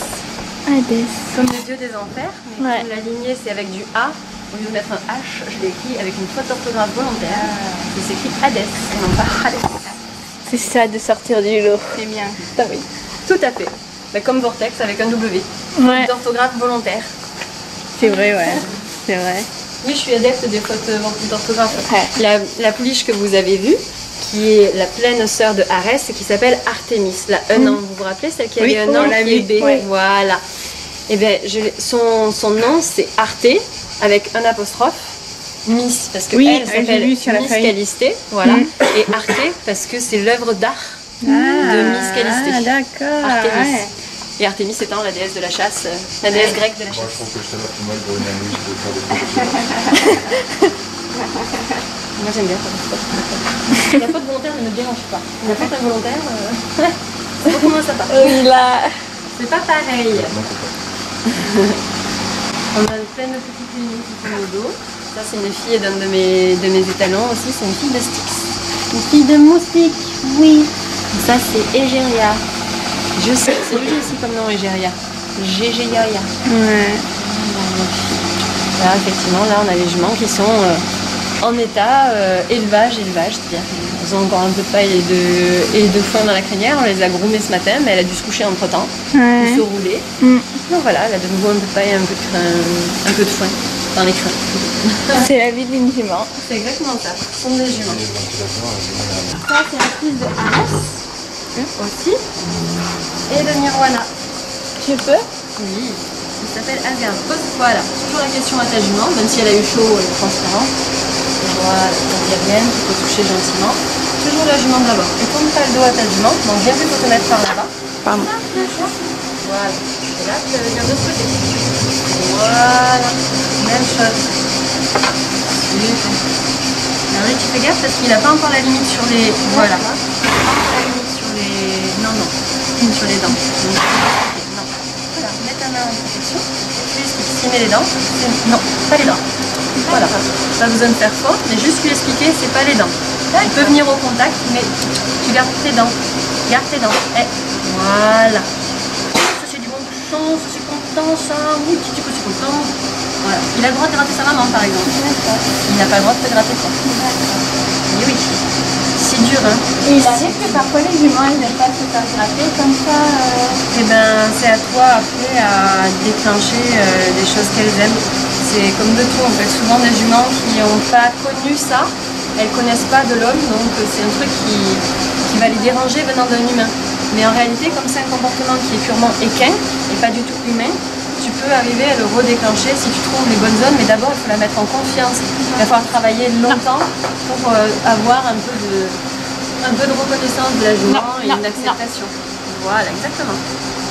Hadès. Comme le dieu des enfers, mais Ouais. comme la lignée c'est avec du A, au lieu de mettre un H, je l'ai écrit avec une faute d'orthographe volontaire. Il s'écrit Hadès et non pas Hadès. C'est ça de sortir du lot. C'est bien. Ah oui, tout à fait. Bah, comme Vortex avec un W. Ouais. D'orthographe volontaire. C'est vrai, ouais. C'est vrai. Oui, je suis adepte des fautes d'orthographe. Ouais. La pouliche que vous avez vue, qui est la pleine sœur de Arès, qui s'appelle Artémis, la un an. Vous vous rappelez, celle qui Oui, avait on un an, l'a qui est vue. B. Ouais. Voilà. Et bien, son nom, c'est Arté, avec un apostrophe. Miss, parce que Oui, elle j'ai s'appelle vu sur la Miss feuille. Calisté, voilà. Et Arté, parce que c'est l'œuvre d'art de Miss Calisté. Ah, d'accord. Artémis. Ouais. Et Artémis étant la déesse de la chasse, la déesse grecque de la Moi, chasse. je trouve que c'est pas plus mal pour une amuse de faire des choses. Moi j'aime bien faire des fautes. La faute volontaire ne me dérange pas. La faute involontaire, c'est beaucoup moins sympa. Oui, là. C'est pas pareil. Non, c'est pas. On a plein de petites lignes qui tournent au dos. Ça c'est une fille d'un de mes étalons aussi, c'est une fille de Styx. Une fille de moustique, oui. Ça c'est Égéria. Je sais, c'est lui aussi comme nom Égéria. Gégéria. Ouais. Là effectivement, là on a les juments qui sont en état élevage, c'est-à-dire qu'elles ont encore un peu de paille et de foin dans la crinière. On les a groumées ce matin, mais elle a dû se coucher entre temps, Ouais. ou se rouler. Mm. Donc voilà, elle a de nouveau un peu de paille et un peu de foin dans les crins. C'est la vie d'une jument. C'est exactement ça, ce sont des juments. Les ventilateurs, Ça c'est un fils de Arès aussi, et de Nirwana. Je peux? Oui. Il s'appelle Asgard. Voilà, toujours la question à ta jument, même si elle a eu chaud, elle est transparente. Voilà, il n'y a rien, tu peux toucher gentiment. Toujours la jument d'abord. Tu tournes pas le dos à ta jument, donc viens plutôt te mettre par là-bas. Pardon. Voilà. Et là, tu vas venir de ce côté. Voilà. Même chose. Super. Alors là, tu fais gaffe parce qu'il n'a pas encore la limite sur les... Voilà. Il n'a pas encore la limite sur les... Non, non. Sur les dents. Donc, non. Voilà. Mets ta main en protection. Tu expliques. S'il met les dents, non, pas les dents. Voilà. Pas besoin de faire fort, mais juste lui expliquer, c'est pas les dents. Il peut venir au contact, mais tu gardes tes dents. Garde tes dents. Et voilà. Ça c'est du bon bouchon, ça c'est content, ça. Oui, petit coup c'est content. Voilà. Il a le droit de gratter sa maman par exemple. Il n'a pas le droit de te gratter toi. Et oui. C'est dur hein. Et il arrive que parfois les juments ils n'aiment pas se faire gratter comme ça. Et ben c'est à toi après à déclencher des choses qu'elles aiment. C'est comme de tout en fait. Souvent des juments qui n'ont pas connu ça, elles connaissent pas de l'homme, donc c'est un truc qui va les déranger venant d'un humain. Mais en réalité, comme c'est un comportement qui est purement équin et pas du tout humain, tu peux arriver à le redéclencher si tu trouves les bonnes zones, mais d'abord il faut la mettre en confiance. Il va falloir travailler longtemps pour avoir un peu de reconnaissance de la jument et une acceptation. Voilà, exactement.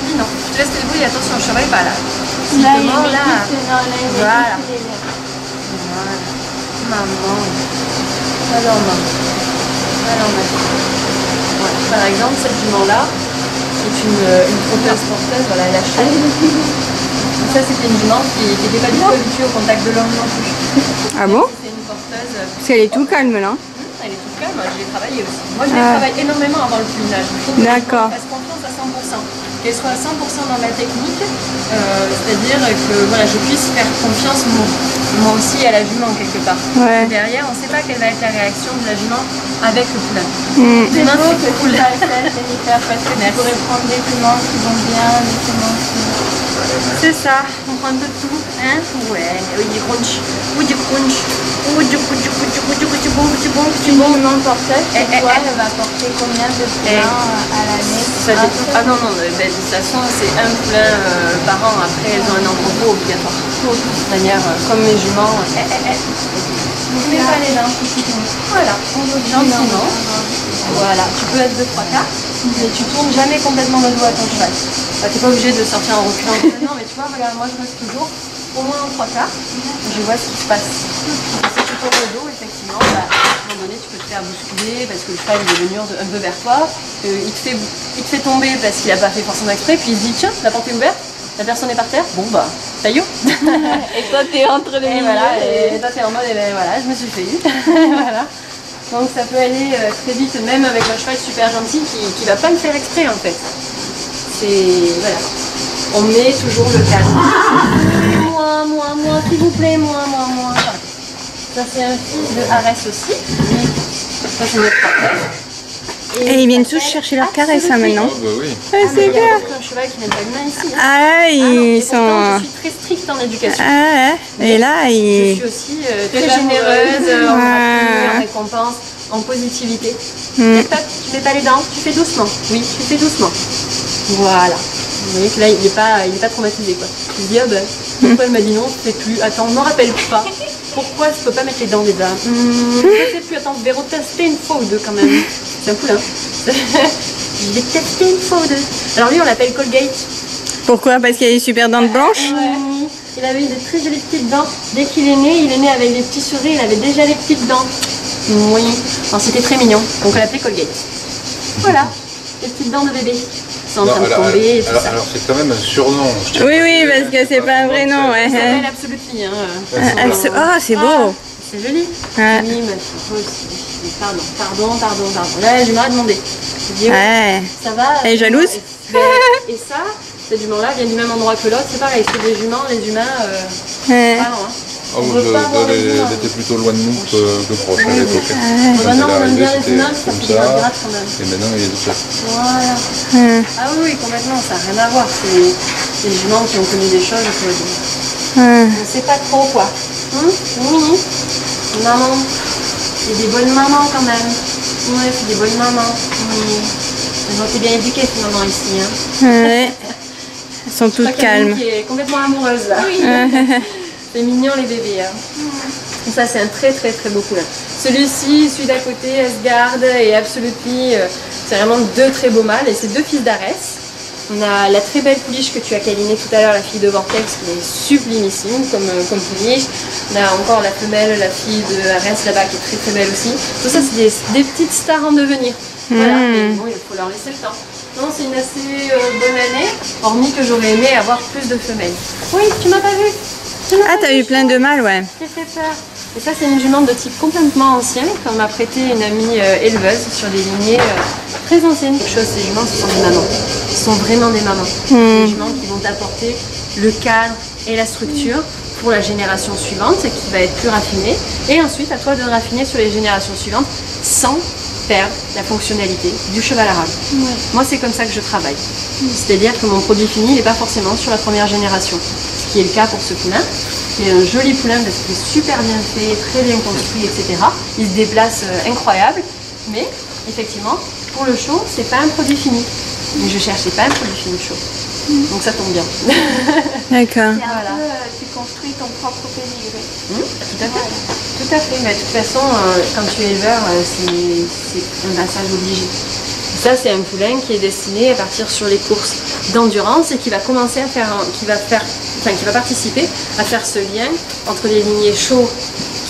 Dis non, tu te laisses les bouilles, attention, je surveille pas là. Si Là, te mord là, voilà. voilà. Voilà. Maman. Alors maman. Alors maman. Voilà. Par exemple, cette jument-là est une trotteuse porteuse, voilà, elle a chaud. Ça, c'était une jument qui n'était pas du tout habituée au contact de l'homme non plus. Ah bon? C'est une porteuse. Parce qu'elle est tout calme là. Elle est toute calme, je l'ai travaillée aussi. Moi, je l'ai travaillé énormément avant le poulinage. D'accord. Elle se confiance à 100%. Qu'elle soit à 100% dans la technique, c'est-à-dire que voilà, je puisse faire confiance moi aussi à la jument quelque part. Ouais. Derrière, on ne sait pas quelle va être la réaction de la jument avec le poulain. C'est Demain, beau c'est que cool. tu fasses ça, Jennifer, parce que tu pourrais prendre des juments qui vont bien, des juments qui... C'est ça, on prend un peu de tout, hein? Ouais, oui, du crunch, ou du crunch, ou du bon, Une jument porteuse, chez toi, elle va porter combien de poulains à l'année? Ah non, non, de toute façon, c'est un poulain par an. Après, elles ont un entrepôt obligatoire. De toute manière, comme mes juments. Ne mets pas les dents, Voilà, gentiment. Voilà, tu peux être de 3/4, mais tu tournes jamais complètement le dos à ton cheval. Tu n'es pas obligé de sortir en reculant. Non, mais tu vois, regarde, moi je reste toujours au moins en 3/4. Je vois ce qui se passe. Si tu tournes le dos, effectivement, à un moment donné, tu peux te faire bousculer parce que le cheval il est venu un peu vers toi. Il te fait tomber parce qu'il n'a pas fait forcément exprès, puis il se dit tiens, la porte est ouverte, la personne est par terre, bon bah, taillot. Et toi, t'es entre les Et voilà, et toi t'es en mode, et ben voilà, je me suis fait. Voilà. Donc ça peut aller très vite, même avec un cheval super gentil qui va pas le faire exprès en fait. C'est... voilà. On met toujours le calme. Moi, s'il vous plaît, moi. Ça c'est un fils de Arès aussi. Ça c'est notre porteur. Et ils viennent tous chercher leur caresse hein, maintenant. Ah bah oui. Ah, c'est Il y a clair. aucun cheval qui n'aime pas l'humain ici. Hein. Ah, Et ils pourtant, sont. je suis très stricte en éducation. Ah, ouais. Et là, Je ils. suis aussi très généreuse en gratuité, en récompense, en positivité. Tu mets pas les dents, tu fais doucement. Oui, tu fais doucement. Voilà. Vous voyez que là, il est pas traumatisé quoi. Il dit, ah ben, pourquoi elle m'a dit non, je sais plus. Attends, je me rappelle pas. Pourquoi je peux pas mettre les dents déjà je sais plus, attends, je vais retester une fois ou deux quand même. C'est un poulain. Je vais tester une fois ou deux. Alors lui, on l'appelle Colgate. Pourquoi? Parce qu'il y a des super dents blanches? Ouais. Il avait eu des très jolies petites dents. Dès qu'il est né avec des petits sourires, il avait déjà les petites dents. Oui, alors, c'était très mignon. Donc on l'appelait Colgate. Voilà, les petites dents de bébé. Ils sont en train de tomber et tout ça. Alors c'est quand même un surnom. je tiens Oui, à oui, préciser, parce que c'est pas un vrai nom, ouais. Il s'appelle Absolutely. Ah, c'est beau. C'est joli. Ouais. Oui, ma fille aussi. Pardon. Là, je m'arrête de demander. Je dis, Ouais. ça va. Elle est jalouse? Et ça, cette jument-là vient du même endroit que l'autre. C'est pareil, c'est des juments, les humains. Ouais. Pas loin. Ah, On vous, veut pas voir les humains. elle était plutôt loin de nous que proche à l'époque. Maintenant, on aime bien les c'était humains, ça comme fait des ça. grattes quand même. Et maintenant il est tout seul. Voilà. Ah oui, complètement, ça n'a rien à voir. C'est les juments qui ont connu des choses, on ne sait pas trop quoi. Oui, maman. C'est des bonnes mamans quand même. Ouais, c'est des bonnes mamans. Oui. Elles ont été bien éduquées ces mamans ici. Hein. Ouais. Ils sont toutes calmes. Qui est complètement amoureuse là. Oui. C'est mignon les bébés. Hein. Et ça c'est un très beau poulain. Celui-ci, celui d'à côté, Asgard et Absolutely, c'est vraiment deux très beaux mâles et c'est deux fils d'Arès. On a la très belle pouliche que tu as câlinée tout à l'heure, la fille de Vortex, qui est sublimissime comme pouliche. On a encore la femelle, la fille de Arès là-bas qui est très belle aussi. Tout ça c'est des petites stars en devenir. Voilà, mais bon, il faut leur laisser le temps. Non, c'est une assez bonne année, hormis que j'aurais aimé avoir plus de femelles. Oui, tu m'as pas vu. Ah, t'as eu plein de mâles, ouais. J'ai fait peur. Et ça, c'est une jument de type complètement ancien, qu'on m'a prêté une amie éleveuse sur des lignées très anciennes. Quelque chose, ces juments, ce sont des mamans. Ce sont vraiment des mamans. Des juments qui vont t'apporter le cadre et la structure pour la génération suivante, qui va être plus raffinée. Et ensuite, à toi de raffiner sur les générations suivantes sans perdre la fonctionnalité du cheval arabe. Ouais. Moi, c'est comme ça que je travaille. C'est-à-dire que mon produit fini n'est pas forcément sur la première génération. Ce qui est le cas pour ce poulain. C'est un joli poulain parce qu'il est super bien fait, très bien construit, etc. Il se déplace incroyable, mais effectivement, pour le show, c'est pas un produit fini. Mais je cherchais pas un produit fini chaud. Donc ça tombe bien. D'accord. Voilà. Tu construis ton propre pédigré. Tout à fait. Tout à fait. Mais de toute façon, quand tu es éleveur, c'est un passage obligé. Ça, c'est un poulain qui est destiné à partir sur les courses d'endurance et qui va commencer à faire, qui va participer à faire ce lien entre les lignées chauds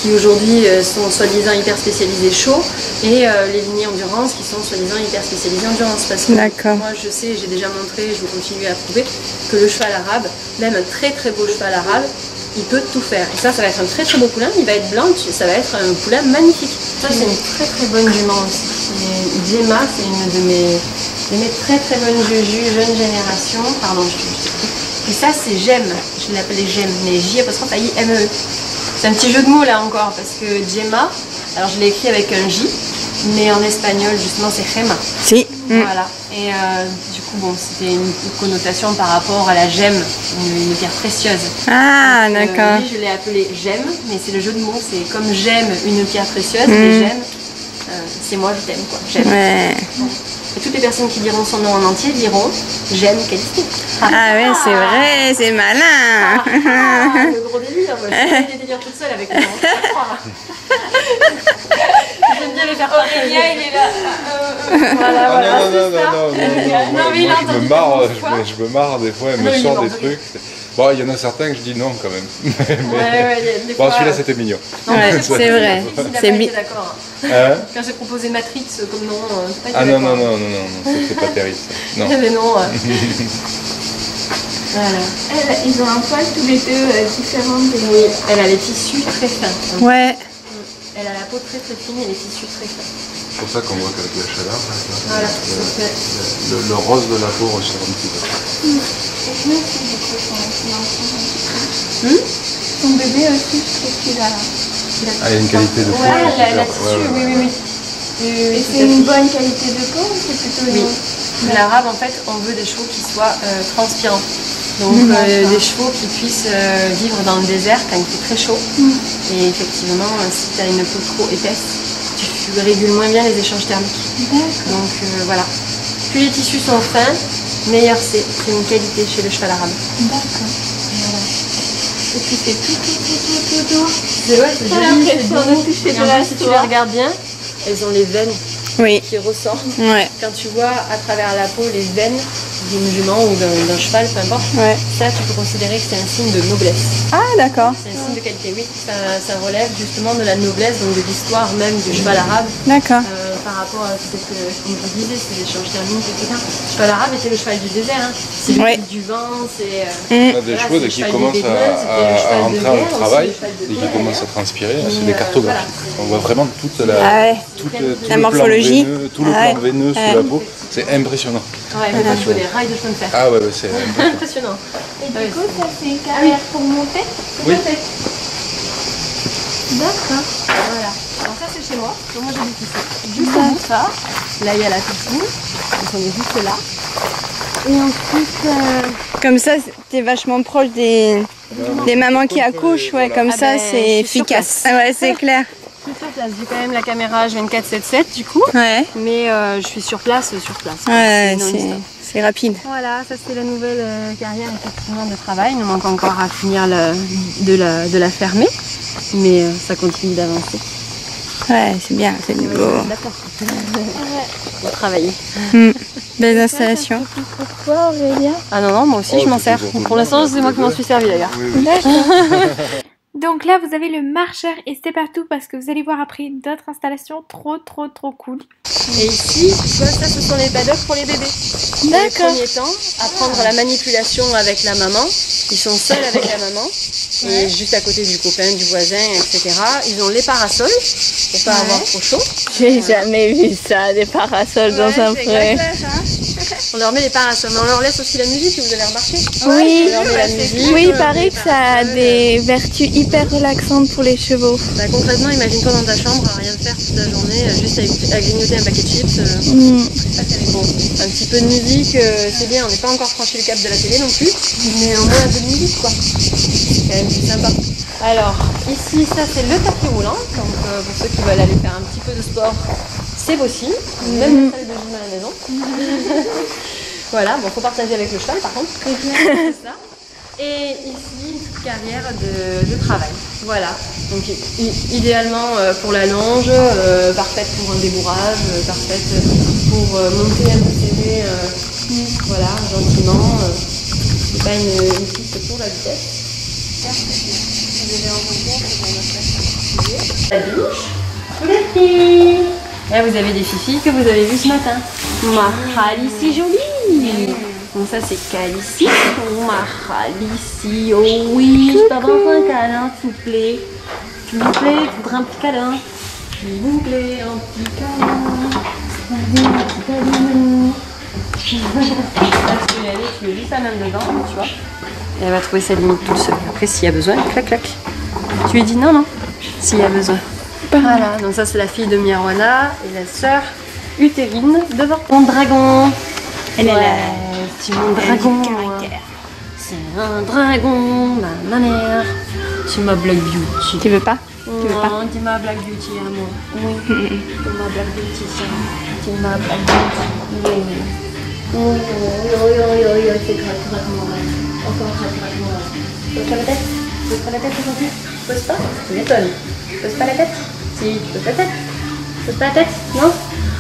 qui aujourd'hui sont soi-disant hyper spécialisées chaud et les lignées endurance qui sont soi-disant hyper spécialisées endurance. Parce que moi, je sais, j'ai déjà montré, je vais continuer à prouver que le cheval arabe, même un très beau cheval arabe, il peut tout faire. Et ça va être un très beau poulain, il va être blanc, ça va être un poulain magnifique. Ça, c'est une très bonne jument aussi. Gemma, c'est une de mes très bonnes jeunes générations. Pardon, et ça, c'est Gemme. Je l'appelais Gemme, mais J-I-M-E. C'est un petit jeu de mots là encore, parce que Gemma, alors je l'ai écrit avec un J, mais en espagnol, justement, c'est Gema. Si. Voilà. Et du coup, bon, c'était une connotation par rapport à la gemme, une pierre précieuse. Ah, d'accord. Je l'ai appelé Gemme, mais c'est le jeu de mots. C'est comme j'aime une pierre précieuse, et Gemme, c'est moi, je t'aime, quoi. J'aime. Ouais. Et toutes les personnes qui diront son nom en entier diront J'aime Qualité. Ah ouais, c'est vrai, c'est malin. Le gros délire, moi. Je fais des délires toute seule avec moi. J'aime bien les faire partager. Aurélien, il est là. Voilà, non, mais je me marre des fois, elle me sort des trucs. Bon, il y en a certains que je dis non quand même. Bon, celui-là c'était mignon. Ouais, c'est vrai. C'est mis. D'accord. Quand j'ai proposé Matrix comme nom, t'as pas été d'accord. Non, c'est pas terrible. Non. Mais non. Voilà. Ils ont un poil tous les deux différent. Oui, elle a les tissus très fins. Ouais. Elle a la peau très fine et les tissus très fins. C'est pour ça qu'on voit qu'avec la chaleur, voilà. le rose de la peau ressort un petit peu. Ton bébé aussi, je trouve qu'il a... Ah, il y a une qualité de peau. Ouais, là-dessus, oui. Et c'est une bonne qualité de peau ou c'est plutôt une... L'arabe, en fait, on veut des chevaux qui soient transpirants. Donc des chevaux qui puissent vivre dans le désert quand il fait très chaud. Et effectivement, si tu as une peau trop épaisse, tu régules moins bien les échanges thermiques. Donc voilà. Plus les tissus sont fins, meilleur c'est. C'est une qualité chez le cheval arabe. D'accord. Voilà. Et puis c'est tout doux. C'est joli, c'est doux. Et en plus, si tu les regardes bien, elles ont les veines qui ressortent. Ouais. Quand tu vois à travers la peau les veines d'une jument ou d'un cheval, peu importe, ça tu peux considérer que c'est un signe de noblesse. Ah, d'accord. C'est un signe de qualité, oui. Ça relève justement de la noblesse, donc de l'histoire même du cheval arabe. D'accord. Par rapport à ce que on vous disait, c'est l'échange thermique, etc. Le cheval arabe était le cheval du désert. Hein. C'est le fils du vent, c'est... On a des chevaux dès qu'ils commencent à rentrer en travail, dès qu'ils commencent à transpirer, c'est des cartographes. On voit vraiment toute la morphologie, tout le plan veineux sous la peau. C'est impressionnant. Ouais, il faut des rails de chemin de fer. Ah ouais, c'est impressionnant. Et du coup, ça c'est une carrière pour monter? Oui. D'accord. Voilà. Alors ça c'est chez moi. Donc moi j'habite ici. Juste au bout de ça. Là il y a la piscine. Donc on est juste là. Et ensuite... Comme ça, t'es vachement proche des mamans qui accouchent. Ouais, comme ça c'est efficace. Ah ouais, c'est clair. Je suis sur place, j'ai quand même la caméra H24/7 du coup, mais je suis sur place. Ouais, C'est rapide. Voilà, ça c'est la nouvelle carrière effectivement de travail. Il nous manque encore à finir de la fermer, mais ça continue d'avancer. Ouais, c'est bien, c'est du beau. Pour travailler. Belles installations. Pourquoi Aurélia? Ah non, moi aussi je m'en sers. Pour l'instant, c'est moi qui m'en suis servi d'ailleurs. D'accord. Donc là, vous avez le marcheur et c'est partout parce que vous allez voir après d'autres installations trop cool. Et ici, tu vois, ça ce sont les paddocks pour les bébés. Dans les premiers temps, apprendre la manipulation avec la maman. Ils sont seuls avec la maman. Et juste à côté du copain, du voisin, etc. Ils ont les parasols pour pas avoir trop chaud. J'ai jamais vu ça, des parasols dans un pré. On leur met les parasols, mais on leur laisse aussi la musique, vous avez remarqué? Oui, on leur met la musique. oui, il paraît que ça a des vertus hyper relaxantes pour les chevaux. Bah, concrètement, imagine-toi dans ta chambre à rien faire toute la journée, juste à grignoter un paquet de chips. Bon, un petit peu de musique, c'est bien, on n'est pas encore franchi le cap de la télé non plus, mais au moins un peu de musique quoi. C'est quand même plus sympa. Alors, ici, ça c'est le tapis roulant, donc pour ceux qui veulent aller faire un petit peu de sport, c'est possible, même la salle de gym à la maison. Voilà, bon, faut partager avec le cheval par contre. C'est ça. Et ici, une petite carrière de travail. Voilà, donc idéalement pour la longe, parfaite pour un débourrage, parfaite pour monter un petit voilà, gentiment. C'est pas une piste pour la vitesse. La douche. Fifi. Là, vous avez des fifis que vous avez vus ce matin. Ma Calicie jolie. Donc ça c'est Calicie. Ma Calicie. Oh oui, je peux avoir un câlin, s'il vous plaît. S'il vous plaît, je voudrais un petit câlin. S'il vous plaît, un petit câlin. Un petit câlin. Là, tu peux y aller, tu mets juste la main dedans, tu vois. Et elle va trouver sa limite toute seule. Après, s'il y a besoin, clac, clac. Tu lui dis non, non, s'il y a besoin. Voilà, donc ça c'est la fille de Mirwana et la sœur utérine de mon dragon. Elle est là. C'est mon dragon. C'est un dragon, ma mère. C'est ma Black Beauty. Tu veux pas? Tu veux pas? Non, c'est ma Black Beauty à moi. Oui. C'est ma Black Beauty, ça. C'est ma Black Beauty. Oui. Oui, c'est grave, moi. Encore grave, moi. Pose pas la tête? Pose pas la tête aujourd'hui? Pose pas? Tu m'étonnes. Pose pas la tête? Si, tu poses la tête? Pose pas la tête? Non?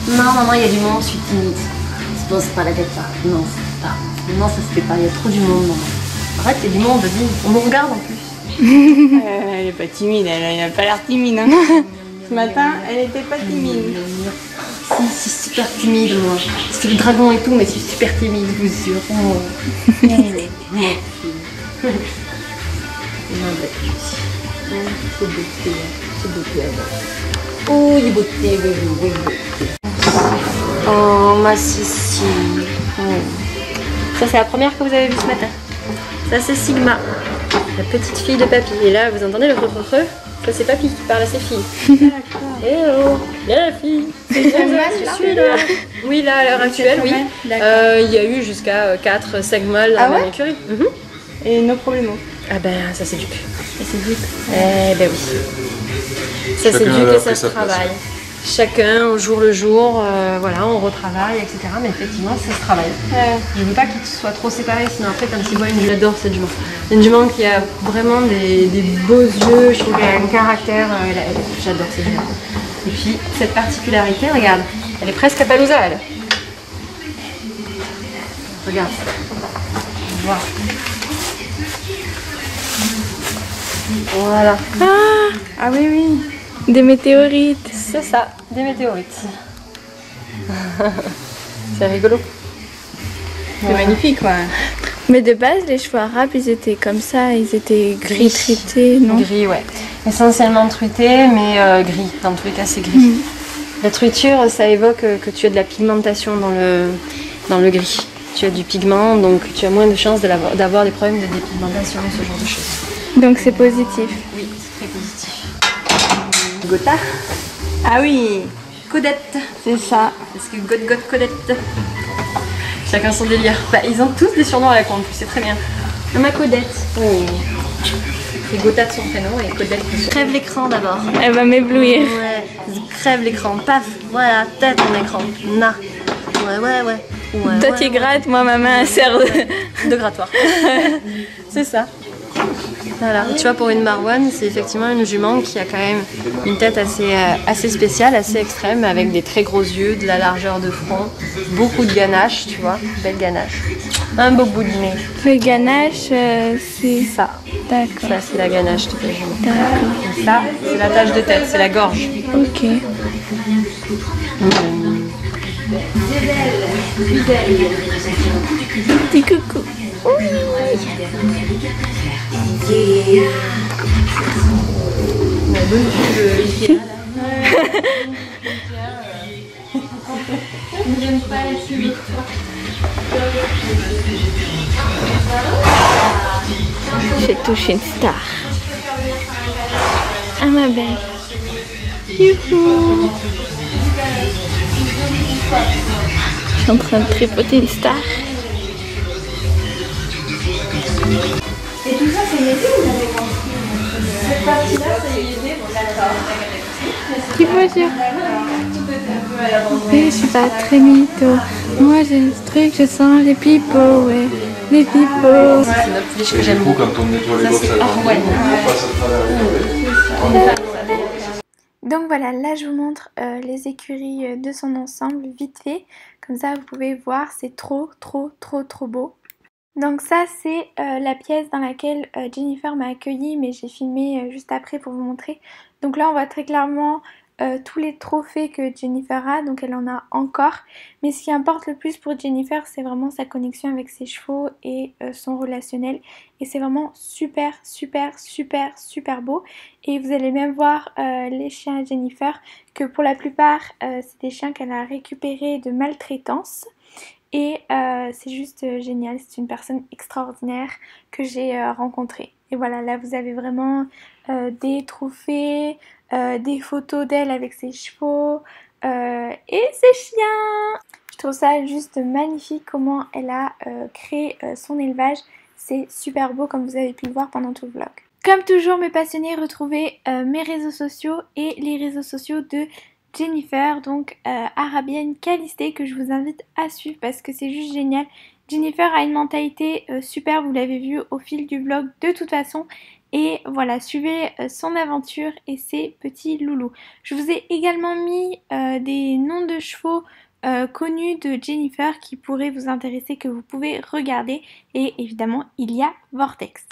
Non, maman, il y a du monde, je suis timide. Tu poses pas la tête, ça. Non, c'est pas. Non, ça se fait pas, il y a trop du monde, maman. Arrête, il y a du monde, vas-y. On nous regarde en plus. Elle est pas timide, elle n'a pas l'air timide. Hein. Ce matin, elle était pas timide. Si, c'est super timide, moi. C'est le dragon et tout, mais c'est super timide, je vous jure. Oh. C'est beauté, c'est beauté. Oh, il est beauté, oui. Oh, ma Cici. Oh. Ça, c'est la première que vous avez vue ce matin. Ça, c'est Sigma, la petite fille de Papy. Et là, vous entendez le creux? Ça, c'est Papy qui parle à ses filles. Eh oh, la fille. C'est je suis là. Oui, là, à l'heure actuelle, oui. Il y a eu jusqu'à 4-5 mâles dans la écurie. Et nos problèmes. Ah ben, ça c'est duc. Ça c'est duc. Eh ben oui. Ça c'est duc et ça se travaille. Chacun au jour le jour, voilà, on retravaille, etc. Mais effectivement, ça se travaille. Je veux pas qu'ils soient trop séparés, sinon après, quand ils voient une jument, j'adore cette jument. Une jument qui a vraiment des beaux yeux, je trouve qu'elle a un caractère, j'adore cette jument. Et puis, cette particularité, regarde, elle est presque à Palouza, elle. Regarde. Voilà. Voilà. Ah oui, oui. Des météorites. C'est ça, des météorites. C'est rigolo. C'est magnifique, quoi. Mais de base, les chevaux arabes, ils étaient comme ça, ils étaient gris truités, non? Gris, ouais. Essentiellement truités, mais gris. Dans tous les cas, c'est gris. La truiture, ça évoque que tu as de la pigmentation dans le gris. Tu as du pigment, donc tu as moins de chances d'avoir des problèmes de dépigmentation, ce genre de choses. Donc c'est positif. Oui, c'est très positif. Gotha. Ah oui, Codette. c'est ça. Parce que Codette. Chacun son délire. Bah, ils ont tous des surnoms à la con, en plus, c'est très bien. Ma Codette. Oh. C'est Gotha de son prénom et Codette de son... Crève l'écran d'abord. Elle va m'éblouir. Ouais, crève l'écran. Paf, voilà, tête ton écran. Na. Ouais. Ouais, Toi tu grattes, moi ma main sert de grattoir. C'est ça. Voilà. Tu vois, pour une marouane, c'est effectivement une jument qui a quand même une tête assez spéciale, assez extrême, avec des très gros yeux, de la largeur de front, beaucoup de ganache, tu vois, belle ganache. Un beau bout de nez. Le ganache, c'est Ça. D'accord. Ça, c'est la ganache de la jument. D'accord. Et ça, c'est la tache de tête, c'est la gorge. Ok. Petit coucou. J'ai touché une star. Ah ma belle. Youhou. Je suis en train de tripoter une star. Et tout ça, c'est l'été ou l'avez construit? Cette partie-là, c'est l'été, bon d'accord. Qui voiture? Je suis pas très mytho. Moi j'ai ce truc, je sens les pipeaux, ouais. Les pipeaux. C'est notre pouliche que j'aime beaucoup. Quand on nettoie les box, on passe à travers les Donc voilà, là je vous montre les écuries de son ensemble vite fait. Comme ça vous pouvez voir, c'est trop beau. Donc ça c'est la pièce dans laquelle Jennifer m'a accueillie, mais j'ai filmé juste après pour vous montrer. Donc là on voit très clairement tous les trophées que Jennifer a, donc elle en a encore. Mais ce qui importe le plus pour Jennifer, c'est vraiment sa connexion avec ses chevaux et son relationnel. Et c'est vraiment super beau. Et vous allez même voir les chiens à Jennifer, que pour la plupart c'est des chiens qu'elle a récupérés de maltraitance. Et c'est juste génial, c'est une personne extraordinaire que j'ai rencontrée. Et voilà, là vous avez vraiment des trophées, des photos d'elle avec ses chevaux et ses chiens. Je trouve ça juste magnifique comment elle a créé son élevage. C'est super beau comme vous avez pu le voir pendant tout le vlog. Comme toujours mes passionnés, retrouvez mes réseaux sociaux et les réseaux sociaux de Jennifer, donc Arabienne Calistée, que je vous invite à suivre parce que c'est juste génial. Jennifer a une mentalité super, vous l'avez vu au fil du vlog de toute façon. Et voilà, suivez son aventure et ses petits loulous. Je vous ai également mis des noms de chevaux connus de Jennifer qui pourraient vous intéresser, que vous pouvez regarder. Et évidemment, il y a Vortex.